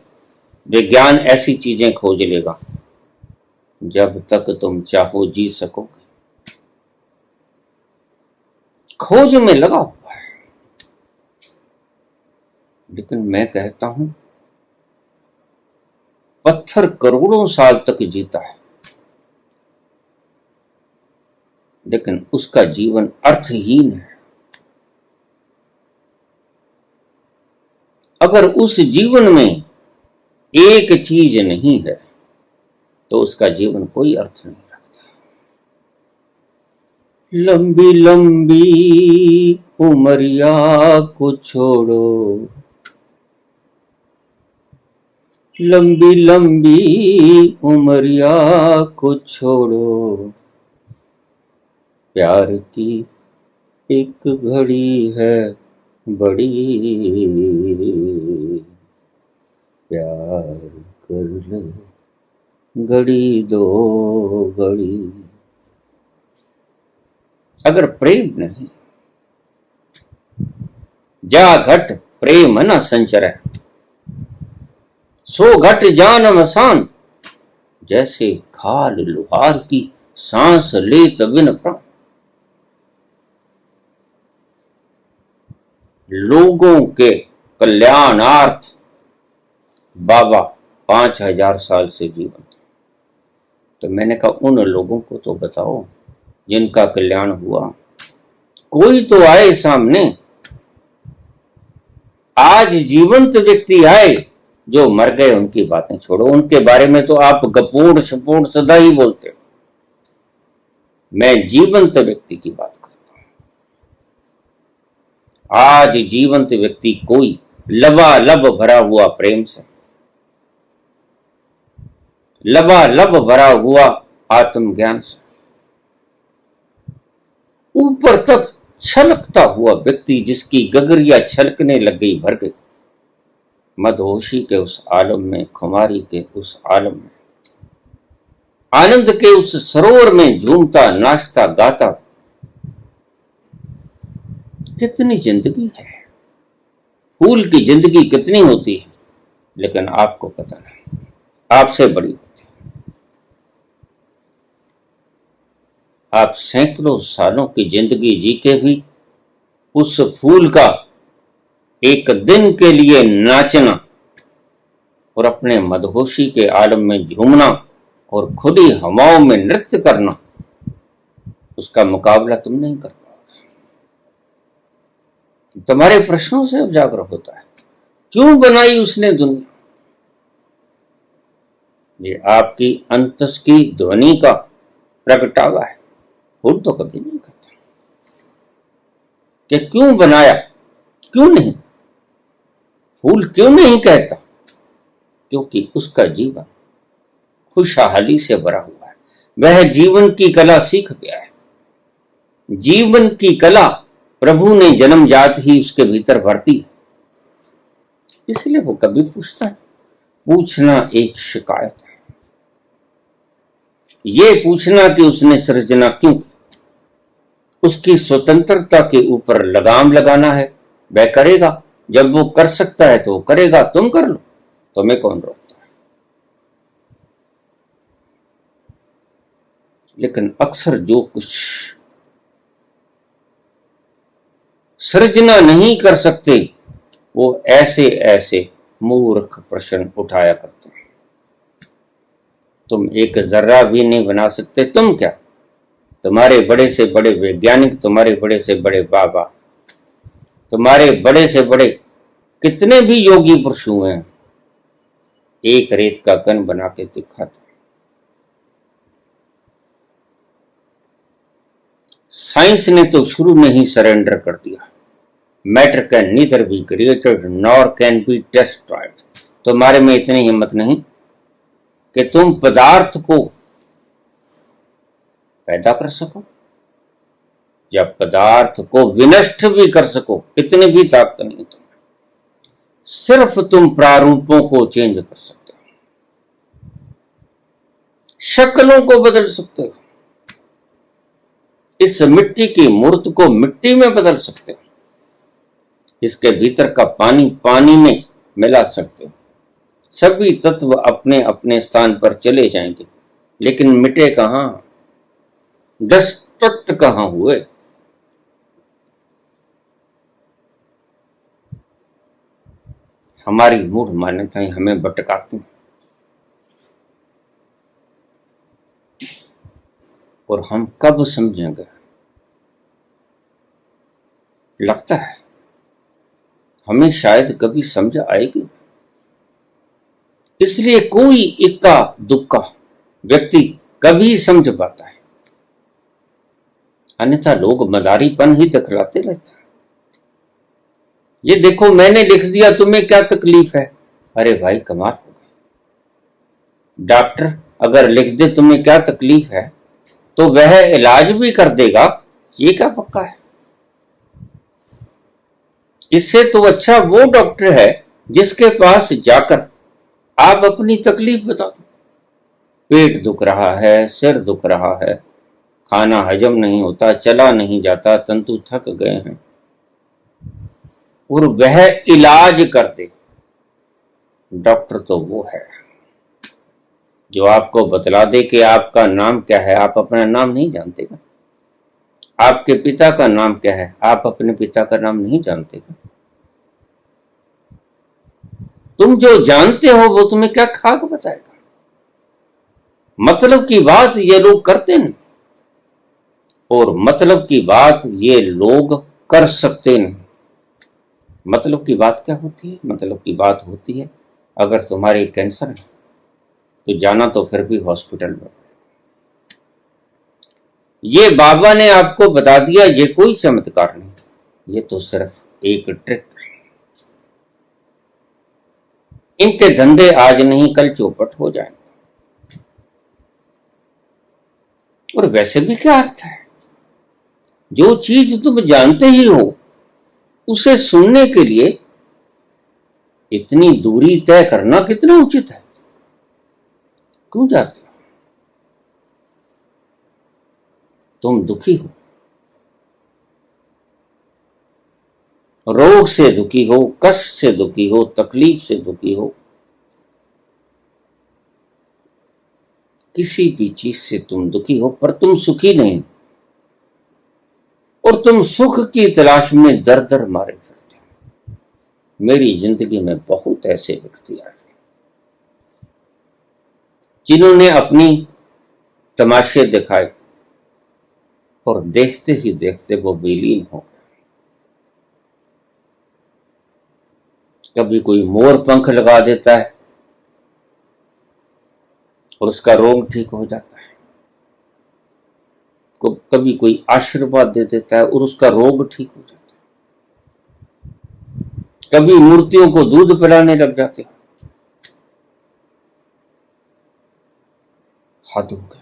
विज्ञान ऐसी चीजें खोज लेगा, जब तक तुम चाहो जी सकोगे। खोज में लगा हुआ है। लेकिन मैं कहता हूं पत्थर करोड़ों साल तक जीता है, लेकिन उसका जीवन अर्थहीन है। अगर उस जीवन में एक चीज नहीं है तो उसका जीवन कोई अर्थ नहीं रखता। लंबी लंबी उमरिया को छोड़ो, लंबी लंबी उमरिया को छोड़ो, प्यार की एक घड़ी है बड़ी, प्यार कर ले घड़ी दो घड़ी। अगर प्रेम नहीं, जा घट प्रेम न संचर, सो घट जान मसान, जैसे खाल लुहार की सांस लेत बिन प्राण। लोगों के कल्याणार्थ बाबा 5000 साल से जीवन थे। तो मैंने कहा उन लोगों को तो बताओ जिनका कल्याण हुआ, कोई तो आए सामने। आज जीवंत व्यक्ति आए, जो मर गए उनकी बातें छोड़ो, उनके बारे में तो आप गपोड़ सपोड़ सदा ही बोलते हो। मैं जीवंत व्यक्ति की बात करता हूं। आज जीवंत व्यक्ति कोई लबालब भरा हुआ प्रेम से, लबालब भरा हुआ आत्मज्ञान से, ऊपर तक छलकता हुआ व्यक्ति जिसकी गगरिया छलकने लग गई, भर गई मदहोशी के उस आलम में, खुमारी के उस आलम में, आनंद के उस सरोवर में झूमता नाचता गाता। कितनी जिंदगी है, फूल की जिंदगी कितनी होती है, लेकिन आपको पता नहीं, आपसे बड़ी होती है। आप सैकड़ों सालों की जिंदगी जी के भी उस फूल का एक दिन के लिए नाचना और अपने मदहोशी के आलम में झूमना और खुद ही हवाओं में नृत्य करना, उसका मुकाबला तुम नहीं कर पाओगे। तुम्हारे प्रश्नों से उजागर होता है, क्यों बनाई उसने दुनिया? ये आपकी अंतस की ध्वनि का प्रगटावा है। फूल तो कभी नहीं करता कि क्यों बनाया, क्यों नहीं। फूल क्यों नहीं कहता? क्योंकि उसका जीवन खुशहाली से भरा हुआ है। वह जीवन की कला सीख गया है। जीवन की कला प्रभु ने जन्मजात ही उसके भीतर भर दी, इसलिए वो कभी पूछता है। पूछना एक शिकायत है। ये पूछना कि उसने सृजना क्यों की, उसकी स्वतंत्रता के ऊपर लगाम लगाना है। वह करेगा, जब वो कर सकता है तो वो करेगा। तुम कर लो, तुम्हें कौन रोकता है? लेकिन अक्सर जो कुछ सृजना नहीं कर सकते, वो ऐसे ऐसे मूर्ख प्रश्न उठाया करते हैं। तुम एक जर्रा भी नहीं बना सकते, तुम क्या, तुम्हारे बड़े से बड़े वैज्ञानिक, तुम्हारे बड़े से बड़े बाबा, तुम्हारे बड़े से बड़े कितने भी योगी पुरुष हुए हैं, एक रेत का कण बना के दिखाते। साइंस ने तो शुरू में ही सरेंडर कर दिया। Matter can neither be created nor can be destroyed. तुम्हारे में इतनी हिम्मत नहीं कि तुम पदार्थ को पैदा कर सको या पदार्थ को विनष्ट भी कर सको, इतनी भी ताकत नहीं तुम्हें। सिर्फ तुम प्रारूपों को चेंज कर सकते हो, शक्लों को बदल सकते हो, इस मिट्टी की मूर्त को मिट्टी में बदल सकते हो, इसके भीतर का पानी पानी में मिला सकते हो। सभी तत्व अपने अपने स्थान पर चले जाएंगे, लेकिन मिटे कहां, डिस्ट्रक्ट कहां हुए। हमारी मूढ़ मान्यताएं हमें भटकाती हैं। और हम कब समझेंगे? लगता है हमें शायद कभी समझ आएगी। इसलिए कोई इक्का दुक्का व्यक्ति कभी समझ पाता है, अन्यथा लोग मदारीपन ही दिखलाते रहते हैं। ये देखो मैंने लिख दिया, तुम्हें क्या तकलीफ है? अरे भाई कमाल हो गई। डॉक्टर अगर लिख दे तुम्हें क्या तकलीफ है तो वह इलाज भी कर देगा, ये क्या पक्का है? इससे तो अच्छा वो डॉक्टर है जिसके पास जाकर आप अपनी तकलीफ बता दो। पेट दुख रहा है, सिर दुख रहा है, खाना हजम नहीं होता, चला नहीं जाता, तंतु थक गए हैं, और वह इलाज कर दे। डॉक्टर तो वो है जो आपको बतला दे कि आपका नाम क्या है। आप अपना नाम नहीं जानते का? आपके पिता का नाम क्या है? आप अपने पिता का नाम नहीं जानते का? तुम जो जानते हो वो तुम्हें क्या खाक बताएगा? मतलब की बात ये लोग करते नहीं, और मतलब की बात ये लोग कर सकते नहीं। मतलब की बात क्या होती है? मतलब की बात होती है अगर तुम्हारे कैंसर है तो जाना तो फिर भी हॉस्पिटल में। ये बाबा ने आपको बता दिया, ये कोई चमत्कार नहीं, ये तो सिर्फ एक ट्रिक है। इनके धंधे आज नहीं कल चौपट हो जाएंगे। और वैसे भी क्या अर्थ है? जो चीज तुम जानते ही हो उसे सुनने के लिए इतनी दूरी तय करना कितना उचित है? क्यों जाते हो? तुम दुखी हो, रोग से दुखी हो, कष्ट से दुखी हो, तकलीफ से दुखी हो, किसी भी चीज से तुम दुखी हो, पर तुम सुखी नहीं, और तुम सुख की तलाश में दर दर मारे फिरते हो। मेरी जिंदगी में बहुत ऐसे व्यक्ति आए जिन्होंने अपनी तमाशे दिखाए और देखते ही देखते वो विलीन हो गए। कभी कोई मोर पंख लगा देता है और उसका रोग ठीक हो जाता है, कभी कोई आशीर्वाद दे देता है और उसका रोग ठीक हो जाता है, कभी मूर्तियों को दूध पिलाने लग जाते हैं। हद हो गई।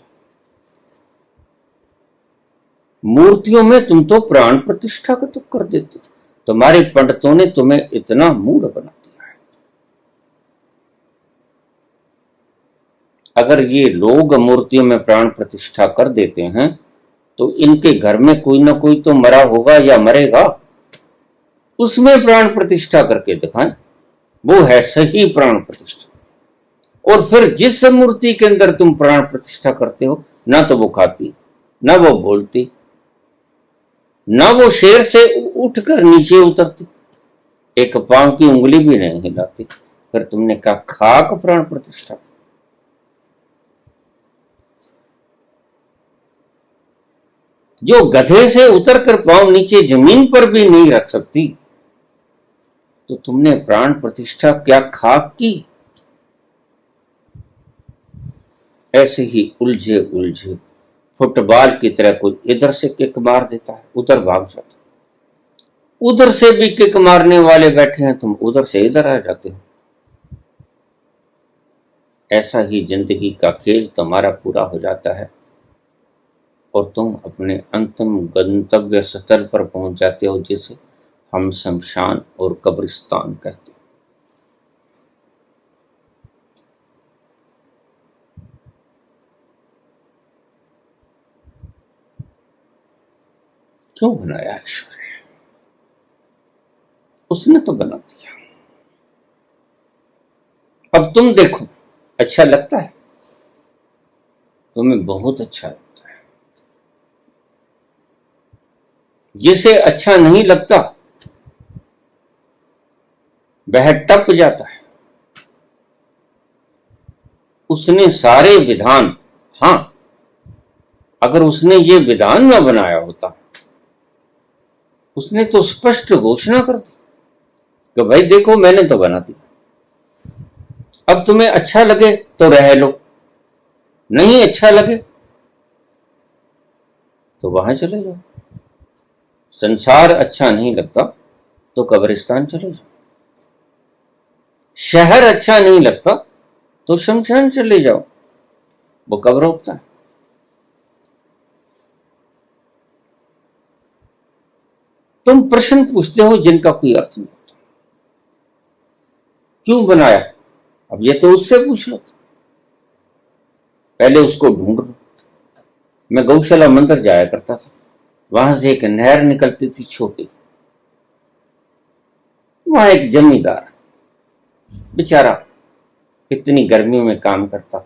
मूर्तियों में तुम तो प्राण प्रतिष्ठा को तो कर देते हो। तुम्हारे पंडितों ने तुम्हें इतना मूढ़ बना दिया है। अगर ये लोग मूर्तियों में प्राण प्रतिष्ठा कर देते हैं तो इनके घर में कोई ना कोई तो मरा होगा या मरेगा, उसमें प्राण प्रतिष्ठा करके दिखाएं, वो है सही प्राण प्रतिष्ठा। और फिर जिस मूर्ति के अंदर तुम प्राण प्रतिष्ठा करते हो, ना तो वो खाती, ना वो बोलती, ना वो शेर से उठकर नीचे उतरती, एक पांव की उंगली भी नहीं हिलाती, फिर तुमने कहा खाक प्राण प्रतिष्ठा। जो गधे से उतरकर पांव नीचे जमीन पर भी नहीं रख सकती, तो तुमने प्राण प्रतिष्ठा क्या खाक की? ऐसे ही उलझे उलझे फुटबॉल की तरह कोई इधर से किक मार देता है, उधर भाग जाता है, उधर से भी किक मारने वाले बैठे हैं, तुम उधर से इधर आ जाते हो। ऐसा ही जिंदगी का खेल तुम्हारा पूरा हो जाता है और तुम अपने अंतिम गंतव्य स्थल पर पहुंच जाते हो, जिसे हम शमशान और कब्रिस्तान कहते हैं। क्यों बनाया ईश्वर ने? उसने तो बना दिया। अब तुम देखो, अच्छा लगता है? तुम्हें बहुत अच्छा लगता है। जिसे अच्छा नहीं लगता वह टप जाता है। उसने सारे विधान, हाँ अगर उसने ये विधान न बनाया होता, उसने तो स्पष्ट घोषणा कर दी कि भाई देखो मैंने तो बना दिया, अब तुम्हें अच्छा लगे तो रह लो, नहीं अच्छा लगे तो वहां चले जाओ। संसार अच्छा नहीं लगता तो कब्रिस्तान चले जाओ, शहर अच्छा नहीं लगता तो शमशान चले जाओ, वो कब रोकता है? तुम प्रश्न पूछते हो जिनका कोई अर्थ नहीं होता। क्यों बनाया? अब ये तो उससे पूछ लो, पहले उसको ढूंढ लो। मैं गौशाला मंदिर जाया करता था, वहां से एक नहर निकलती थी छोटी, वहां एक जमींदार बेचारा इतनी गर्मियों में काम करता,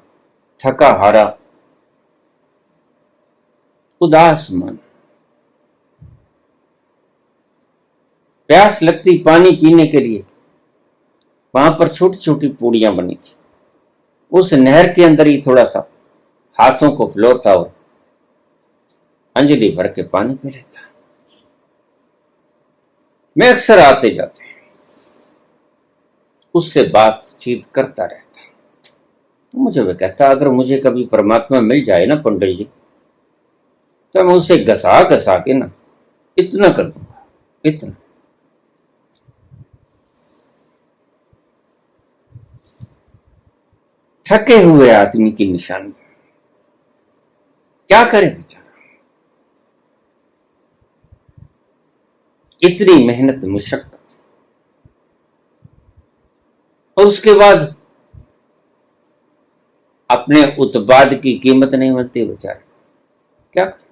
थका हारा, उदास मन, प्यास लगती पानी पीने के लिए, वहां पर छोटी छोटी पूड़ियां बनी थी, उस नहर के अंदर ही थोड़ा सा हाथों को फुलोरता और अंजलि भर के पानी पी लेता। मैं अक्सर आते जाते उससे बातचीत करता रहता। तो मुझे वह कहता, अगर मुझे कभी परमात्मा मिल जाए ना पंडित जी, तो मैं उसे घसा घसा के ना इतना कर दूंगा, इतना। थके हुए आदमी की निशानी, क्या करे बेचारा, इतनी मेहनत मुशक्कत, और उसके बाद अपने उत्पाद की कीमत नहीं मिलती बेचारे, क्या करे?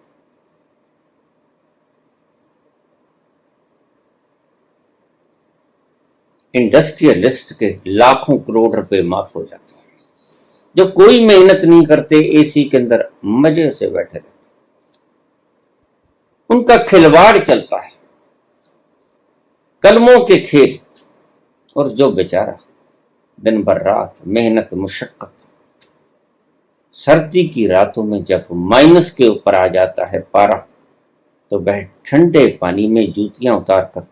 इंडस्ट्रियलिस्ट के लाखों करोड़ रुपए माफ हो जाते हैं, जो कोई मेहनत नहीं करते, एसी के अंदर मजे से बैठे रहते, उनका खिलवाड़ चलता है, कलमों के खेल। और जो बेचारा दिन भर रात मेहनत मुशक्कत, सर्दी की रातों में जब माइनस के ऊपर आ जाता है पारा, तो वह ठंडे पानी में जूतियां उतारकर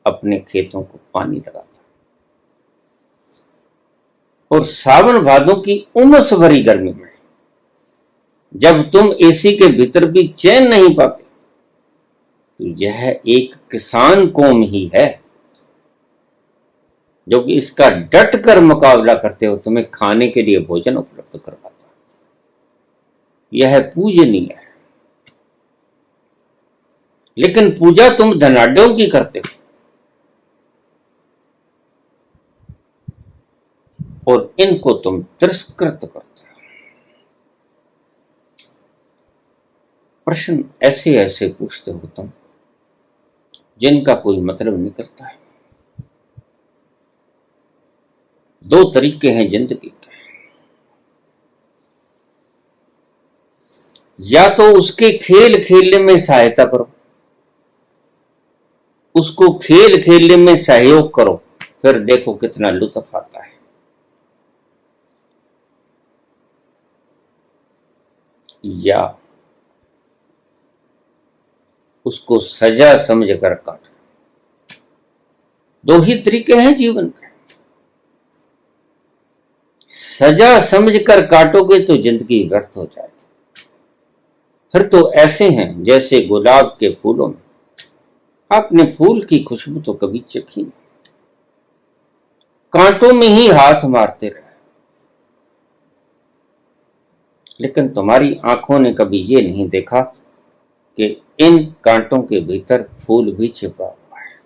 अपने खेतों को पानी लगाता। और सावन भादों की उमस भरी गर्मी में जब तुम एसी के भीतर भी चैन नहीं पाते, तो यह एक किसान कौम ही है जो कि इसका डट कर मुकाबला करते हो, तुम्हें खाने के लिए भोजन उपलब्ध करवाता। यह पूजनीय है। लेकिन पूजा तुम धनाढ्यों की करते हो, और इनको तुम तिरस्कृत करते हो। प्रश्न ऐसे ऐसे पूछते हो तुम जिनका कोई मतलब निकलता है। दो तरीके हैं जिंदगी के, या तो उसके खेल खेलने में सहायता करो, उसको खेल खेलने में सहयोग करो, फिर देखो कितना लुत्फ आता है। या उसको सजा समझ कर काटो। दो ही तरीके हैं जीवन के। सजा समझकर काटोगे तो जिंदगी व्यर्थ हो जाएगी। फिर तो ऐसे हैं जैसे गुलाब के फूलों में आपने फूल की खुशबू तो कभी चखी नहीं, कांटों में ही हाथ मारते रहे। लेकिन तुम्हारी आंखों ने कभी ये नहीं देखा कि इन कांटों के भीतर फूल भी छिपा हुआ है,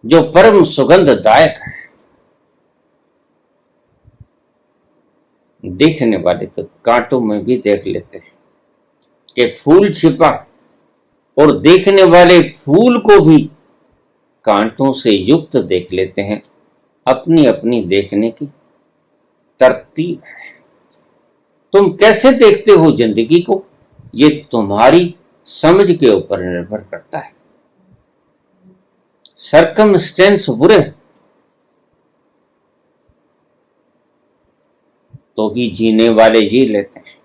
जो परम सुगंधदायक है। देखने वाले तो कांटों में भी देख लेते हैं कि फूल छिपा, और देखने वाले फूल को भी कांटों से युक्त देख लेते हैं। अपनी अपनी देखने की तरतीब है। तुम कैसे देखते हो जिंदगी को, ये तुम्हारी समझ के ऊपर निर्भर करता है। सरकमस्टेंस बुरे तो भी जीने वाले जी लेते हैं,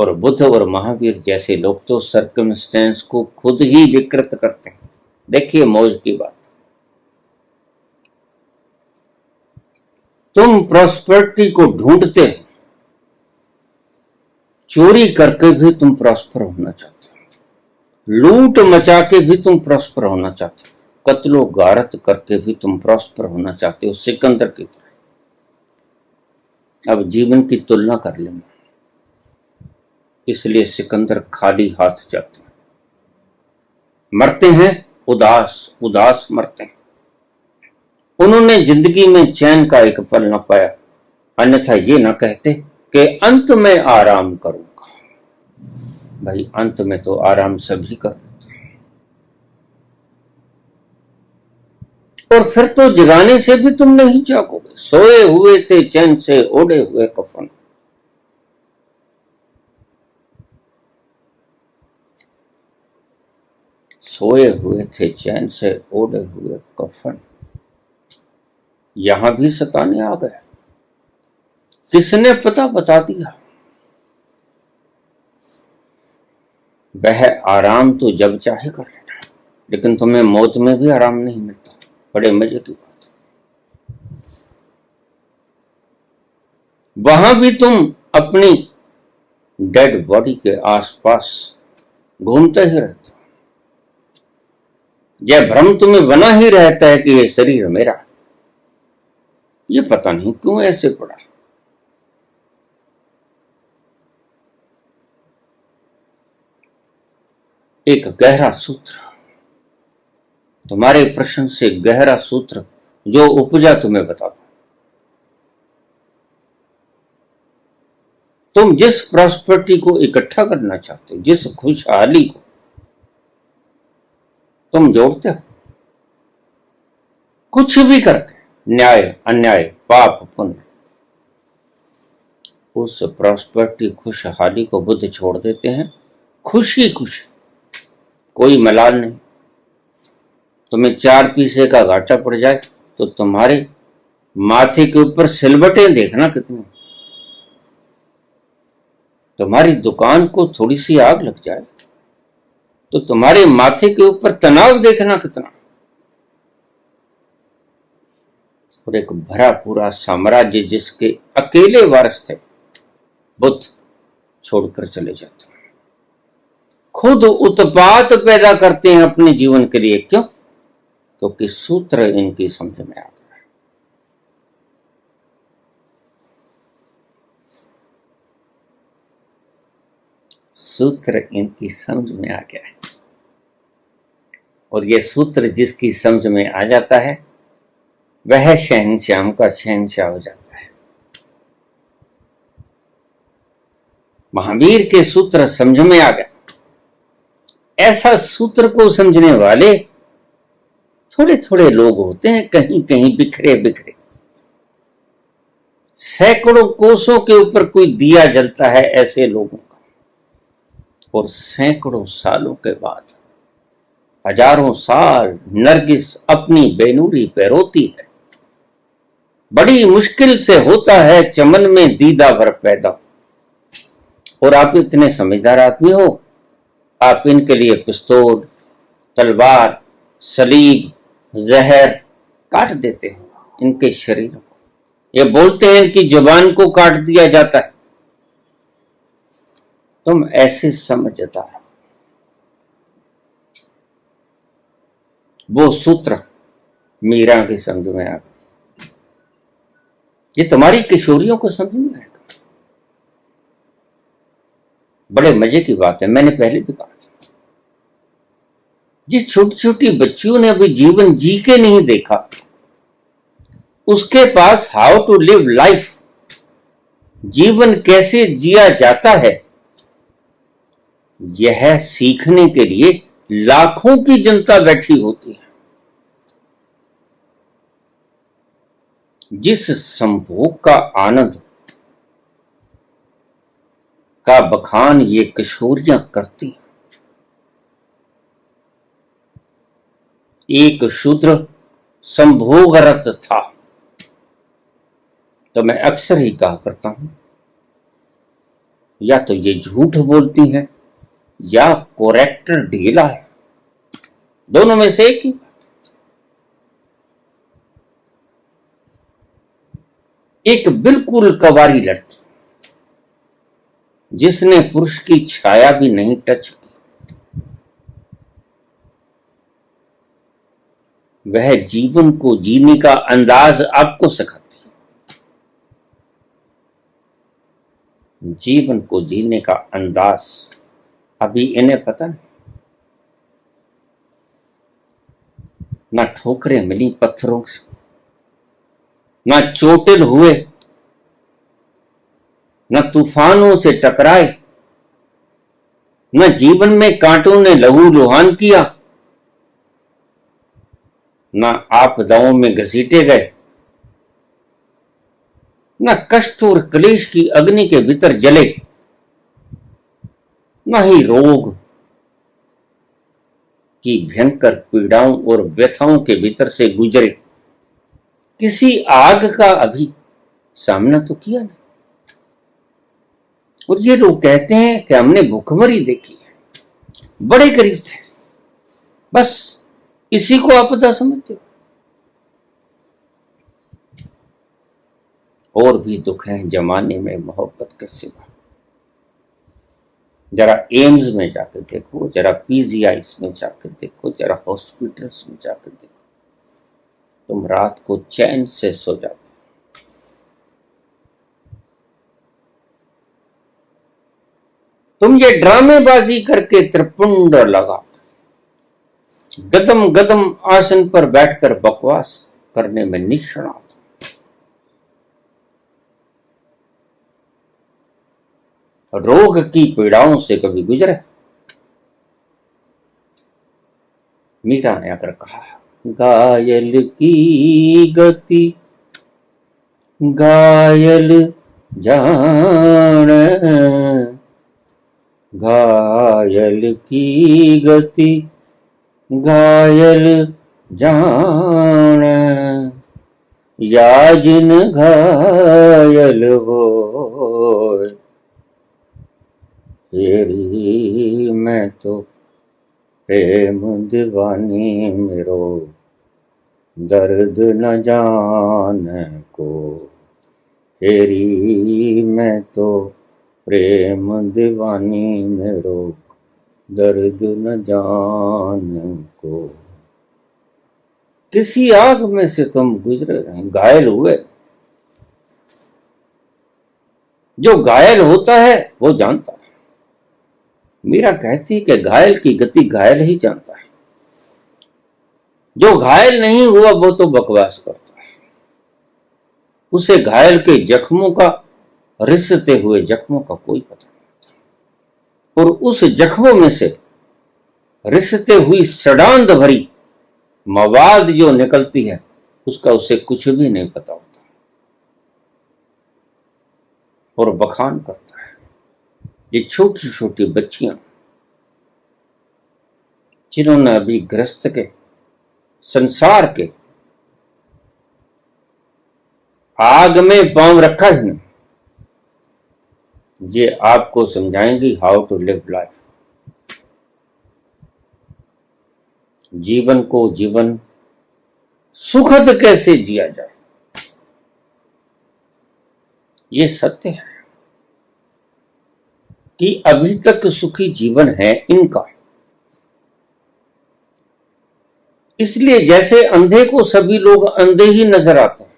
और बुद्ध और महावीर जैसे लोग तो सर्कमस्टेंस को खुद ही विकृत करते हैं। देखिए मौज की बात, तुम प्रॉस्पेरिटी को ढूंढते हो, चोरी करके भी तुम प्रॉस्पर होना चाहते हो, लूट मचा के भी तुम प्रॉस्पर होना चाहते हो, कत्लो गारत करके भी तुम प्रॉस्पर होना चाहते हो, सिकंदर की तरह। अब जीवन की तुलना कर लेना, इसलिए सिकंदर खाली हाथ जाते हैं, मरते हैं उदास उदास मरते हैं। उन्होंने जिंदगी में चैन का एक पल न पाया, अन्यथा ये न कहते कि अंत में आराम करूंगा। भाई अंत में तो आराम सभी कर लेते हैं, और फिर तो जगाने से भी तुम नहीं जागोगे। सोए हुए थे चैन से ओढ़े हुए कफन, सोए हुए थे चैन से ओढ़े हुए कफन, यहां भी सताने आ गए। किसने पता बता दिया? वह आराम तो जब चाहे कर लेना, लेकिन तुम्हें मौत में भी आराम नहीं मिलता। बड़े मजे की बात, वहां भी तुम अपनी डेड बॉडी के आसपास घूमते ही रहते हो। यह भ्रम तुम्हें बना ही रहता है कि यह शरीर मेरा, ये पता नहीं क्यों ऐसे पड़ा। एक गहरा सूत्र, तुम्हारे प्रश्न से गहरा सूत्र जो उपजा तुम्हें बता दो। तुम जिस प्रॉस्पेरिटी को इकट्ठा करना चाहते हो, जिस खुशहाली को तुम जोड़ते हो, कुछ भी करके, न्याय अन्याय पाप पुण्य, उस प्रॉस्पेरिटी खुशहाली को बुद्ध छोड़ देते हैं। खुशी खुशी, कोई मलाल नहीं। तुम्हें 4 पैसे का घाटा पड़ जाए तो तुम्हारे माथे के ऊपर सिलवटें देखना कितनी, तुम्हारी दुकान को थोड़ी सी आग लग जाए तो तुम्हारे माथे के ऊपर तनाव देखना कितना, और एक भरा पूरा साम्राज्य जिसके अकेले वारिस थे बुद्ध छोड़कर चले जाते हैं। खुद उत्पात पैदा करते हैं अपने जीवन के लिए। क्यों? क्योंकि सूत्र इनकी समझ में आ गया है। सूत्र इनकी समझ में आ गया है, और ये सूत्र जिसकी समझ में आ जाता है वह शहंशाह का शहंशाह हो जाता है। महावीर के सूत्र समझ में आ गया। ऐसा सूत्र को समझने वाले थोड़े थोड़े लोग होते हैं, कहीं कहीं बिखरे बिखरे। सैकड़ों कोसों के ऊपर कोई दिया जलता है ऐसे लोगों का, और सैकड़ों सालों के बाद, हजारों साल नरगिस अपनी बेनूरी पे रोती है। बड़ी मुश्किल से होता है चमन में दीदा भर पैदा, और आप इतने समझदार आदमी हो, आप इनके लिए पिस्तौल, तलवार, सलीब, जहर काट देते हो इनके शरीर को। ये बोलते हैं इनकी जुबान को काट दिया जाता है। तुम ऐसे समझदार हो। वो सूत्र मीरा की समझ में आ गया, ये तुम्हारी किशोरियों को समझ में आएगा। बड़े मजे की बात है, मैंने पहले भी कहा था, जिस छोटी छोटी बच्चियों ने अभी जीवन जी के नहीं देखा, उसके पास हाउ टू लिव लाइफ, जीवन कैसे जिया जाता है, यह सीखने के लिए लाखों की जनता बैठी होती है। जिस संभोग का आनंद का बखान ये किशोरियां करती, एक शूद्र संभोगरत था। तो मैं अक्सर ही कहा करता हूं, या तो ये झूठ बोलती हैं या कैरेक्टर ढीला है, दोनों में से एक ही। एक बिल्कुल कवारी लड़की जिसने पुरुष की छाया भी नहीं टच की, वह जीवन को जीने का अंदाज आपको सिखाती है। जीवन को जीने का अंदाज अभी इन्हें पता नहीं। ना ठोकरें मिली पत्थरों से, ना चोटिल हुए, न तूफानों से टकराए, न जीवन में कांटों ने लहू लुहान किया, न आपदाओं में घसीटे गए, न कष्ट और क्लेश की अग्नि के भीतर जले, न ही रोग की भयंकर पीड़ाओं और व्यथाओं के भीतर से गुजरे। किसी आग का अभी सामना तो किया नहीं। और ये लोग कहते हैं कि हमने भूखमरी देखी है, बड़े करीब थे, बस इसी को आपदा समझते हो। और भी दुख है जमाने में मोहब्बत के सिवा। जरा एम्स में जाकर देखो, जरा पीजीआईस में जाकर देखो, जरा हॉस्पिटल्स में जाकर देखो, तुम रात को चैन से सो जाते। तुम ये ड्रामेबाजी करके त्रिपुंड लगा गदम गदम आसन पर बैठकर बकवास करने में निष्णात। रोग की पीड़ाओं से कभी गुजरे? मीरा ने अगर कहा, घायल की गति घायल जान, घायल की गति घायल जान, या जिन घायल हो तेरी मैं तो प्रेम दीवानी मेरो दर्द न जान को, तेरी मैं तो प्रेम दीवानी मेरो दर्द न जान को। किसी आग में से तुम गुजरे रहे, घायल हुए। जो घायल होता है वो जानता है। मीरा कहती कि घायल की गति घायल ही जानता है, जो घायल नहीं हुआ वो तो बकवास करता है। उसे घायल के जख्मों का, रिसते हुए जख्मों का कोई पता नहीं, और उस जख्मों में से रिसते हुई सड़ांध भरी मवाद जो निकलती है उसका उसे कुछ भी नहीं पता होता, और बखान करता है। ये छोटी छोटी बच्चियां जिन्होंने अभी गृहस्थ के, संसार के आग में पांव रखा ही नहीं, ये आपको समझाएंगी हाउ टू लिव लाइफ। जीवन को जीवन सुखद कैसे जिया जाए, ये सत्य है कि अभी तक सुखी जीवन है इनका। इसलिए जैसे अंधे को सभी लोग अंधे ही नजर आते हैं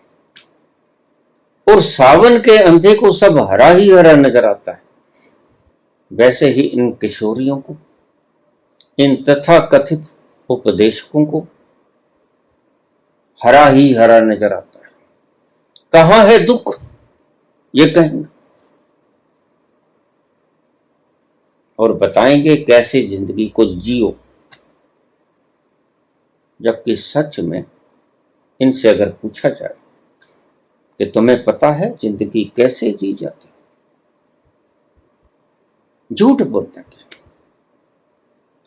और सावन के अंधे को सब हरा ही हरा नजर आता है, वैसे ही इन किशोरियों को, इन तथाकथित उपदेशकों को हरा ही हरा नजर आता है। कहां है दुख ये कहेंगे और बताएंगे कैसे जिंदगी को जियो, जबकि सच में इनसे अगर पूछा जाए कि तुम्हें पता है जिंदगी कैसे जी जाती, झूठ बोलते हैं।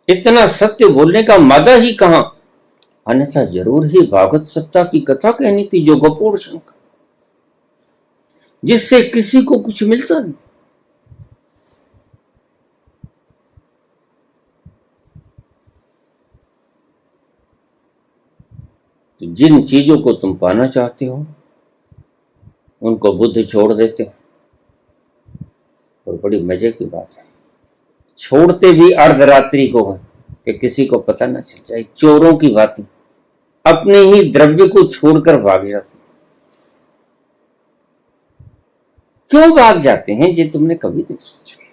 इतना सत्य बोलने का मादा ही कहां, अन्यथा जरूर ही भागवत सप्ताह की कथा कहनी थी, जो गपोड़ शंकर, जिससे किसी को कुछ मिलता नहीं। तो जिन चीजों को तुम पाना चाहते हो उनको बुद्ध छोड़ देते हो। और बड़ी मजे की बात है, छोड़ते भी अर्धरात्रि को है कि किसी को पता ना चल जाए। चोरों की बात, अपने ही द्रव्य को छोड़कर भाग जाते। क्यों भाग जाते हैं ये तुमने कभी नहीं सोचा।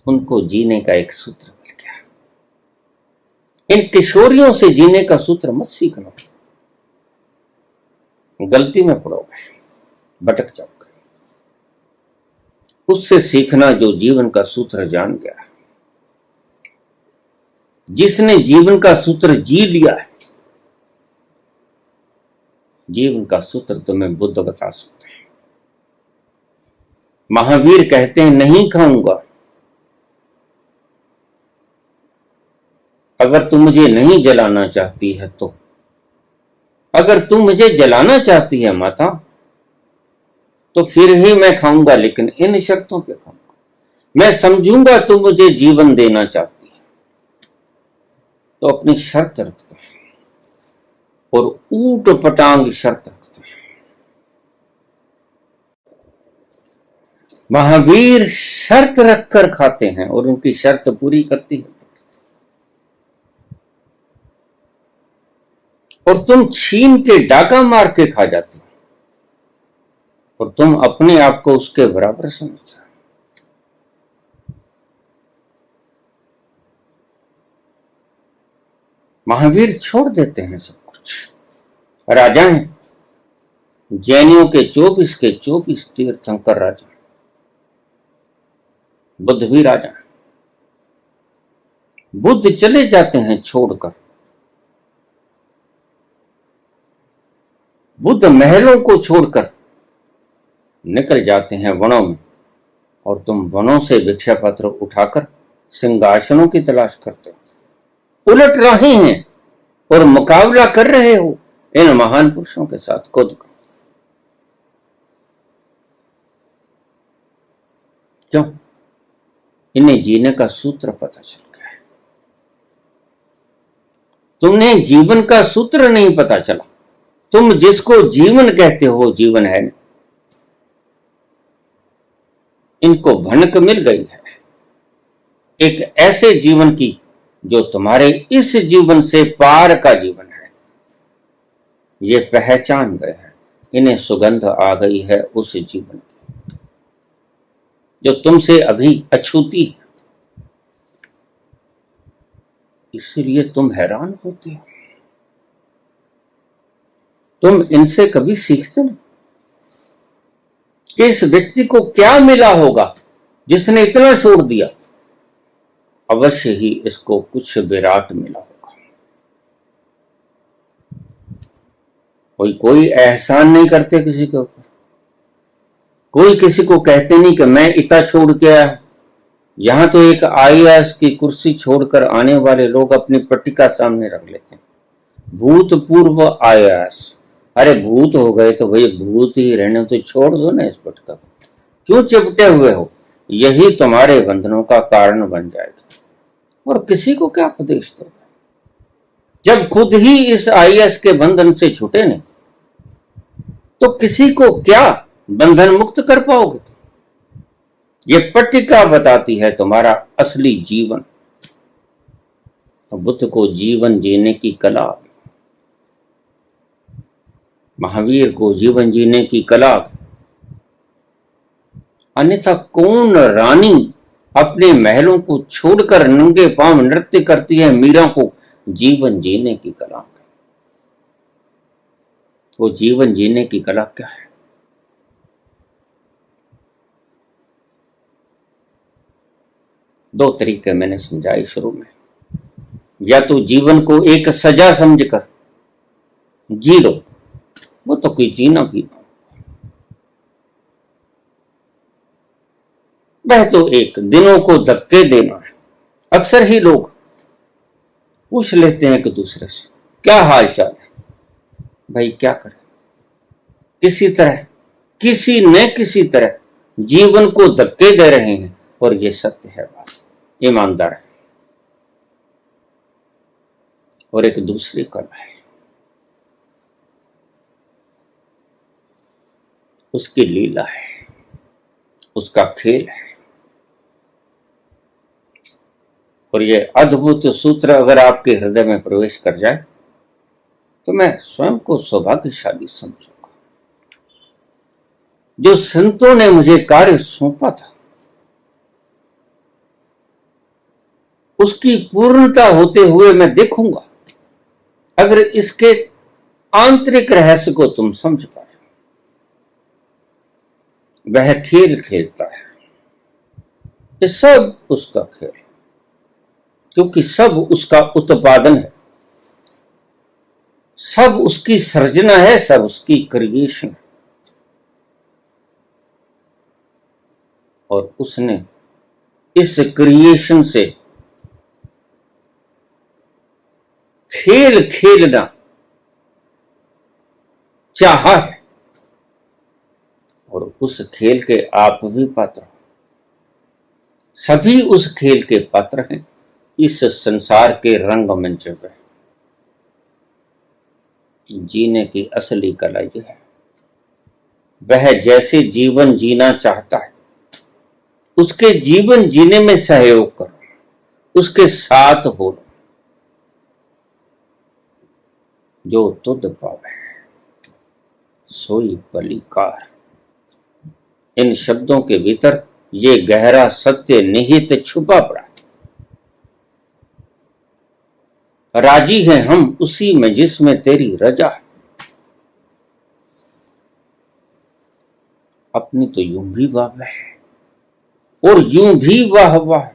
उनको जीने का एक सूत्र मिल गया। इन किशोरियों से जीने का सूत्र मत सीखना, गलती में पड़ोगे, भटक जाओगे। उससे सीखना जो जीवन का सूत्र जान गया, जिसने जीवन का सूत्र जी लिया है। जीवन का सूत्र तुम्हें बुद्ध बता सकते हैं। महावीर कहते हैं नहीं खाऊंगा, अगर तुम मुझे नहीं जलाना चाहती है तो। अगर तुम मुझे जलाना चाहती है माता तो फिर ही मैं खाऊंगा, लेकिन इन शर्तों पे खाऊंगा। मैं समझूंगा तुम मुझे जीवन देना चाहती है तो अपनी शर्त रखते हैं, और ऊट पटांग शर्त रखते हैं। महावीर शर्त रखकर खाते हैं और उनकी शर्त पूरी करती है। और तुम छीन के डाका मार के खा जाते हो और तुम अपने आप को उसके बराबर समझते हो। महावीर छोड़ देते हैं सब कुछ। राजा हैं, जैनियों के 24 के 24 तीर्थंकर राजा। बुद्ध भी राजा है। बुद्ध चले जाते हैं छोड़कर। बुद्ध महलों को छोड़कर निकल जाते हैं वनों में, और तुम वनों से भिक्षा पत्र उठाकर सिंहासनों की तलाश करते हो। उलट रहे हैं और मुकाबला कर रहे हो इन महान पुरुषों के साथ खुद का। क्यों? इन्हें जीने का सूत्र पता चल गया है। तुम्हें जीवन का सूत्र नहीं पता चला। तुम जिसको जीवन कहते हो जीवन है नहीं। इनको भनक मिल गई है एक ऐसे जीवन की जो तुम्हारे इस जीवन से पार का जीवन है। ये पहचान गए हैं। इन्हें सुगंध आ गई है उस जीवन की जो तुमसे अभी अछूती है। इसलिए तुम हैरान होते हो। तुम इनसे कभी सीखते नहीं कि इस व्यक्ति को क्या मिला होगा जिसने इतना छोड़ दिया। अवश्य ही इसको कुछ विराट मिला होगा। कोई एहसान नहीं करते किसी के ऊपर। कोई किसी को कहते नहीं कि मैं इतना छोड़ के आया। यहां तो एक आईएएस की कुर्सी छोड़कर आने वाले लोग अपनी पट्टिका सामने रख लेते हैं, भूतपूर्व आईएएस। अरे भूत हो गए तो भाई भूत ही रहने, तो छोड़ दो ना इस पटका। क्यों चिपटे हुए हो? यही तुम्हारे बंधनों का कारण बन जाएगा। और किसी को क्या उपदेश दोगे जब खुद ही इस आईएएस के बंधन से छूटे नहीं? तो किसी को क्या बंधन मुक्त कर पाओगे? तो ये पट्टिका बताती है तुम्हारा असली जीवन। बुद्ध को जीवन जीने की कला, महावीर को जीवन जीने की कला। अन्यथा कौन रानी अपने महलों को छोड़कर नंगे पांव नृत्य करती है मीरा को जीवन जीने की कला? वो जीवन जीने की कला क्या है? दो तरीके मैंने समझाए शुरू में। या तो जीवन को एक सजा समझकर जी लो, वो तो कोई जीना पीना, वह तो एक दिनों को धक्के देना है। अक्सर ही लोग पूछ लेते हैं एक दूसरे से क्या हाल चाल है। भाई क्या करें, किसी न किसी तरह जीवन को धक्के दे रहे हैं। और ये सत्य है, बात ईमानदार है। और एक दूसरी कला है, उसकी लीला है, उसका खेल है। और ये अद्भुत सूत्र अगर आपके हृदय में प्रवेश कर जाए तो मैं स्वयं को सौभाग्यशाली समझूंगा। जो संतों ने मुझे कार्य सौंपा था उसकी पूर्णता होते हुए मैं देखूंगा। अगर इसके आंतरिक रहस्य को तुम समझ पाए, वह खेल खेलता है, ये सब उसका खेल, क्योंकि सब उसका उत्पादन है, सब उसकी सृजना है, सब उसकी क्रिएशन है। और उसने इस क्रिएशन से खेल खेलना चाहा है, और उस खेल के आप भी पात्र हो। सभी उस खेल के पात्र हैं इस संसार के रंगमंच पे। जीने की असली कला यह है, वह जैसे जीवन जीना चाहता है उसके जीवन जीने में सहयोग करो, उसके साथ हो। जो तुद पावे सोई बलिकार। इन शब्दों के भीतर ये गहरा सत्य निहित छुपा पड़ा है। राजी हैं हम उसी में जिसमें तेरी रजा है। अपनी तो यूं भी वाह है और यूं भी वाह वाह।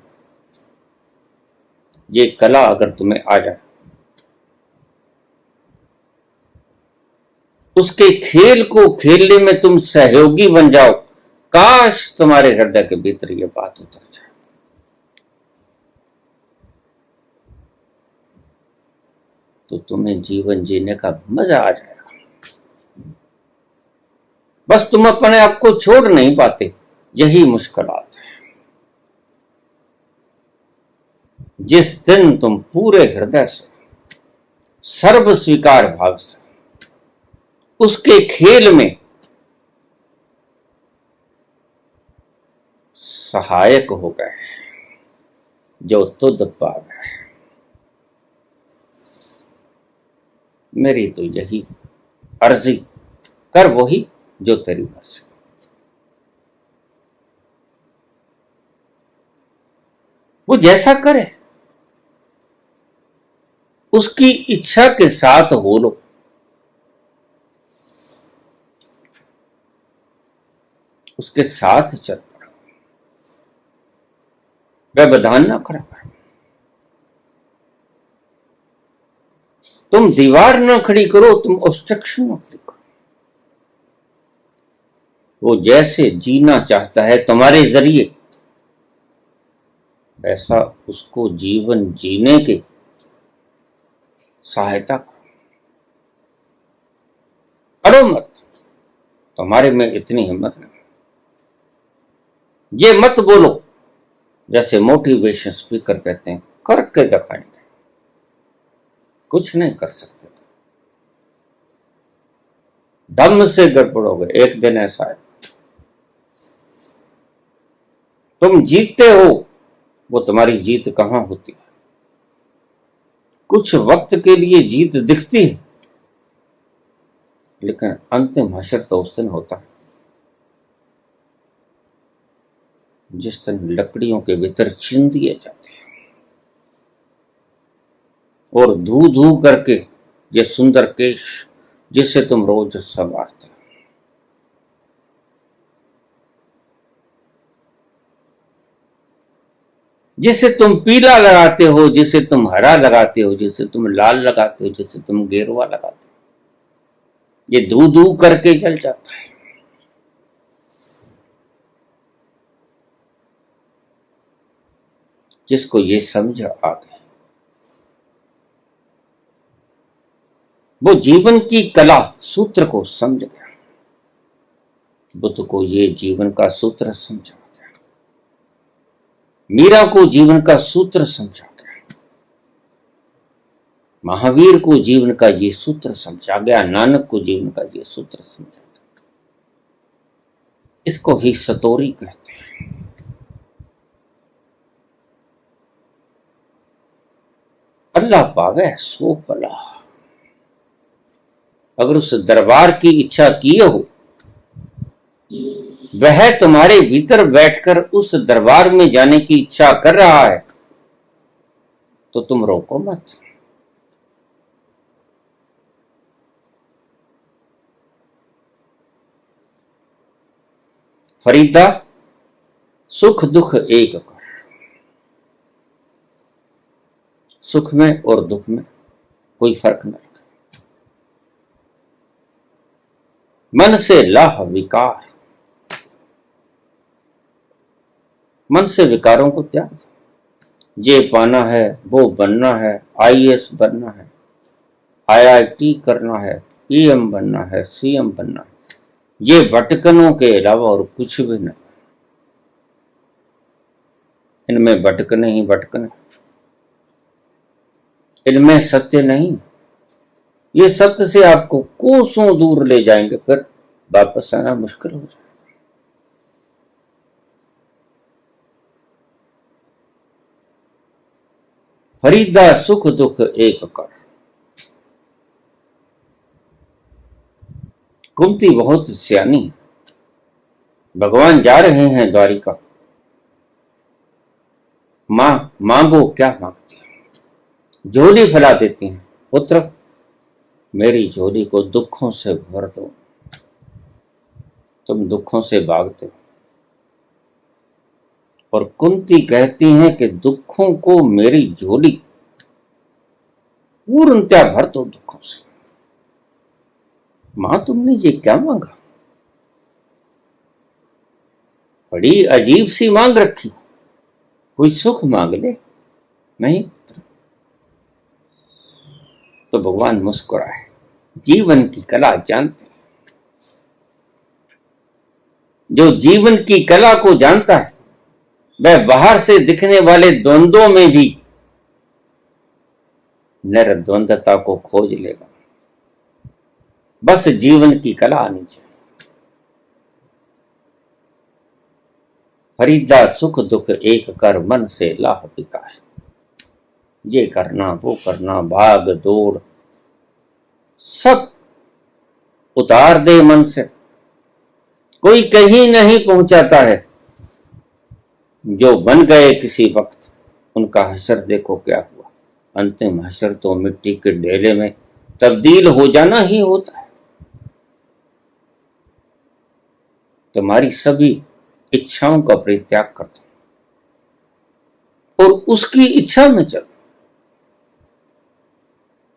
ये कला अगर तुम्हें आ जाए, उसके खेल को खेलने में तुम सहयोगी बन जाओ, काश तुम्हारे हृदय के भीतर ये बात उतर जाए। तो तुम्हें जीवन जीने का मजा आ जाएगा। बस तुम अपने आप को छोड़ नहीं पाते, यही मुश्किलात है। जिस दिन तुम पूरे हृदय से, सर्व स्वीकार भाव से उसके खेल में सहायक हो गए, जो तुद पावे। मेरी तो यही अर्जी, कर वही जो तेरी मर्जी। वो जैसा करे उसकी इच्छा के साथ हो लो। उसके साथ चल पड़ो, व्यवधान ना खड़ा करो। तुम दीवार ना खड़ी करो, तुम ऑब्स्ट्रक्शन ना खड़ी करो। वो जैसे जीना चाहता है तुम्हारे जरिए, वैसा उसको जीवन जीने के सहायता करो मत। तुम्हारे में इतनी हिम्मत नहीं। ये मत बोलो जैसे मोटिवेशन स्पीकर कहते हैं करके दिखाएंगे। कुछ नहीं कर सकते, दम से गड़बड़ोगे। एक दिन ऐसा है, तुम जीतते हो, वो तुम्हारी जीत कहां होती है। कुछ वक्त के लिए जीत दिखती है, लेकिन अंतिम हश्र तो उस दिन होता है जिस दिन लकड़ियों के भीतर छीन दिए जाते हैं और धू धू करके ये सुंदर केश जिसे तुम रोज संवारते हो, जिसे तुम पीला लगाते हो, जिसे तुम हरा लगाते हो, जिसे तुम लाल लगाते हो, जिसे तुम गेरुआ लगाते हो, ये धू धू करके जल जाता है। जिसको ये समझ आ गई, वो जीवन की कला सूत्र को समझ गया। बुद्ध को ये जीवन का सूत्र समझा गया, मीरा को जीवन का सूत्र समझा गया। महावीर को जीवन का ये सूत्र समझा गया, नानक को जीवन का ये सूत्र समझा गया। इसको ही सतोरी कहते हैं। अल्लाह पावे सो भला। अगर उस दरबार की इच्छा किए हो, वह तुम्हारे भीतर बैठकर उस दरबार में जाने की इच्छा कर रहा है, तो तुम रोको मत। फरीदा, सुख दुख एक कर। सुख में और दुख में कोई फर्क न रखे। मन से लाह विकार, मन से विकारों को त्याग दो। ये पाना है, वो बनना है, आईएएस बनना है, आईआईटी करना है, पीएम बनना है, सीएम बनना है, ये भटकनों के अलावा और कुछ भी नहीं। इनमें भटकने ही भटकने, इनमें सत्य नहीं। ये सत्य से आपको कोसों दूर ले जाएंगे, फिर वापस आना मुश्किल हो जाएगा। फरीदा, सुख दुख एक कर। कुंती बहुत सियानी, भगवान जा रहे हैं द्वारिका। मां मांगो क्या मांगती है? झोली फैला देती हैं, पुत्र मेरी झोली को दुखों से भर दो। तुम दुखों से भागते हो, और कुंती कहती हैं कि दुखों को मेरी झोली पूर्णतया भर दो दुखों से। मां तुमने ये क्या मांगा? बड़ी अजीब सी मांग रखी। कोई सुख मांग ले? नहीं। तो भगवान मुस्कुराए। जीवन की कला जानते हैं। जो जीवन की कला को जानता है, वह बाहर से दिखने वाले द्वंद्वों में भी निर्द्वंदता को खोज लेगा। बस जीवन की कला आनी चाहिए। फरीदा, सुख दुख एक कर, मन से लाह विकार। ये करना, वो करना, भाग दौड़ सब उतार दे मन से। कोई कहीं नहीं पहुंचाता है। जो बन गए किसी वक्त, उनका हशर देखो क्या हुआ। अंतिम हशर तो मिट्टी के ढेले में तब्दील हो जाना ही होता है। तुम्हारी सभी इच्छाओं का परित्याग कर दो और उसकी इच्छा में चलो।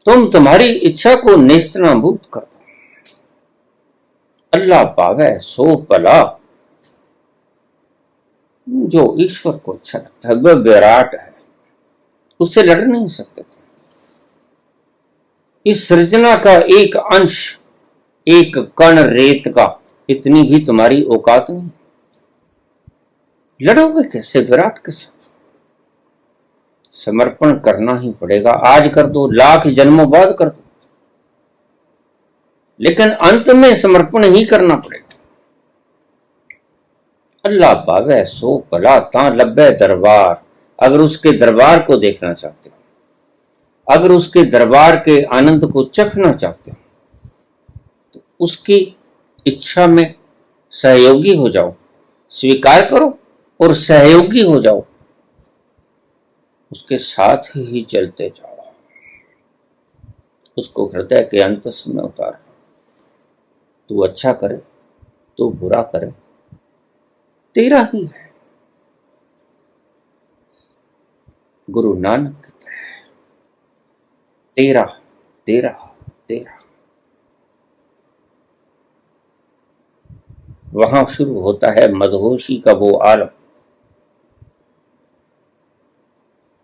तुम तुम्हारी इच्छा को नेस्तनाबूद कर दो। अल्लाह पावे सो भला। जो ईश्वर को अच्छा लगता है, वह विराट है, उससे लड़ नहीं सकते। इस सृजना का एक अंश, एक कण रेत का, इतनी भी तुम्हारी औकात नहीं। लड़ोगे कैसे विराट के साथ? समर्पण करना ही पड़ेगा। आज कर दो, लाख जन्मों बाद कर दो, लेकिन अंत में समर्पण ही करना पड़ेगा। अल्लाह पावे सो भला, ता लब्बे दरबार। अगर उसके दरबार को देखना चाहते हो, अगर उसके दरबार के आनंद को चखना चाहते हो, तो उसकी इच्छा में सहयोगी हो जाओ। स्वीकार करो और सहयोगी हो जाओ। उसके साथ ही चलते जाओ। उसको हृदय के अंतस में उतार। तू अच्छा करे, तू बुरा करे, तेरा ही है। गुरु नानक की तरह तेरा तेरा तेरा। वहां शुरू होता है मदहोशी का वो आलम।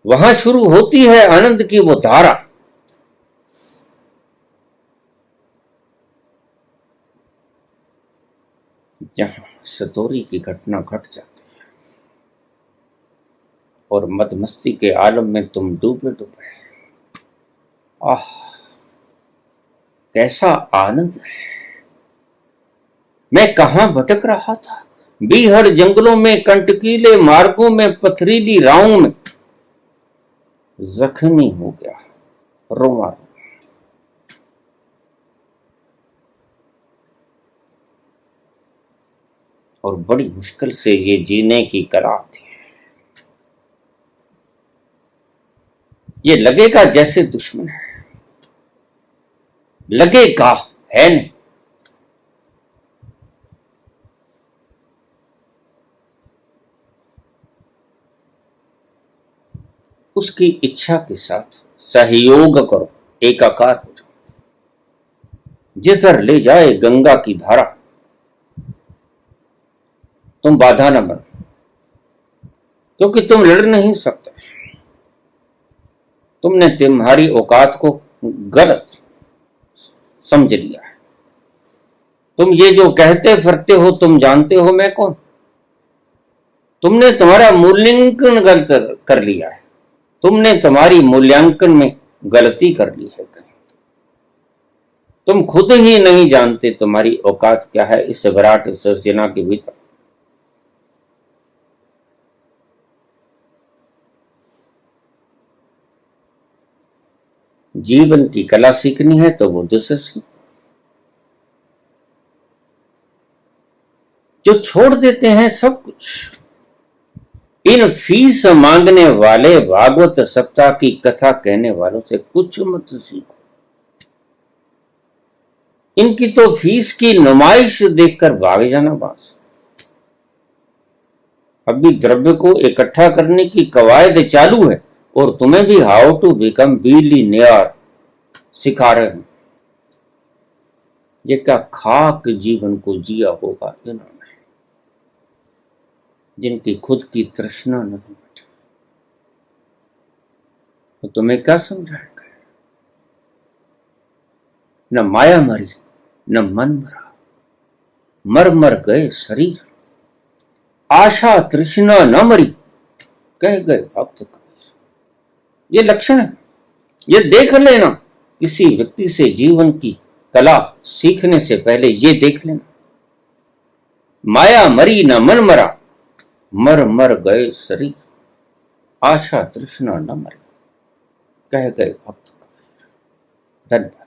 वहां शुरू होती है आनंद की वो धारा। जहां सतोरी की घटना घट जाती है और मदमस्ती के आलम में तुम डूबे डूबे। आह, कैसा आनंद है। मैं कहां भटक रहा था, बीहड़ जंगलों में, कंटकीले मार्गों में, पथरीली राहों में जख्मी हो गया, रोमा। और बड़ी मुश्किल से ये जीने की कला थी। ये लगेगा जैसे दुश्मन है, लगेगा, है नहीं। उसकी इच्छा के साथ सहयोग करो, एकाकार हो जाओ। जिधर ले जाए गंगा की धारा, तुम बाधा न बनो, क्योंकि तुम लड़ नहीं सकते। तुमने तुम्हारी औकात को गलत समझ लिया है। तुम ये जो कहते फिरते हो, तुम जानते हो मैं कौन। तुमने तुम्हारा मूल्यांकन गलत कर लिया है। तुमने तुम्हारी मूल्यांकन में गलती कर ली है। तुम खुद ही नहीं जानते तुम्हारी औकात क्या है इस विराट सर्जना के भीतर। जीवन की कला सीखनी है तो बुद्ध से सीखो। जो छोड़ देते हैं सब कुछ, इन फीस मांगने वाले भागवत सप्ताह की कथा कहने वालों से कुछ मत सीखो। इनकी तो फीस की नुमाइश देखकर भाग जाना बस। अभी द्रव्य को इकट्ठा करने की कवायद चालू है और तुम्हें भी हाउ टू बिकम बिलियनियर सिखा रहे हैं। ये क्या खाक जीवन को जिया होगा इन्होंने, जिनकी खुद की तृष्णा नहीं मिटी। तो तुम्हें क्या समझाएगा। न माया मरी, न मन मरा, मर मर गए शरीर, आशा तृष्णा न मरी, कह गए भक्त कबीर। ये लक्षण है। ये देख लेना, किसी व्यक्ति से जीवन की कला सीखने से पहले ये देख लेना, माया मरी न मन मरा, मर मर गए शरीर, आशा तृष्णा न मरी, कह गए भक्त कबीर। धन्यवाद।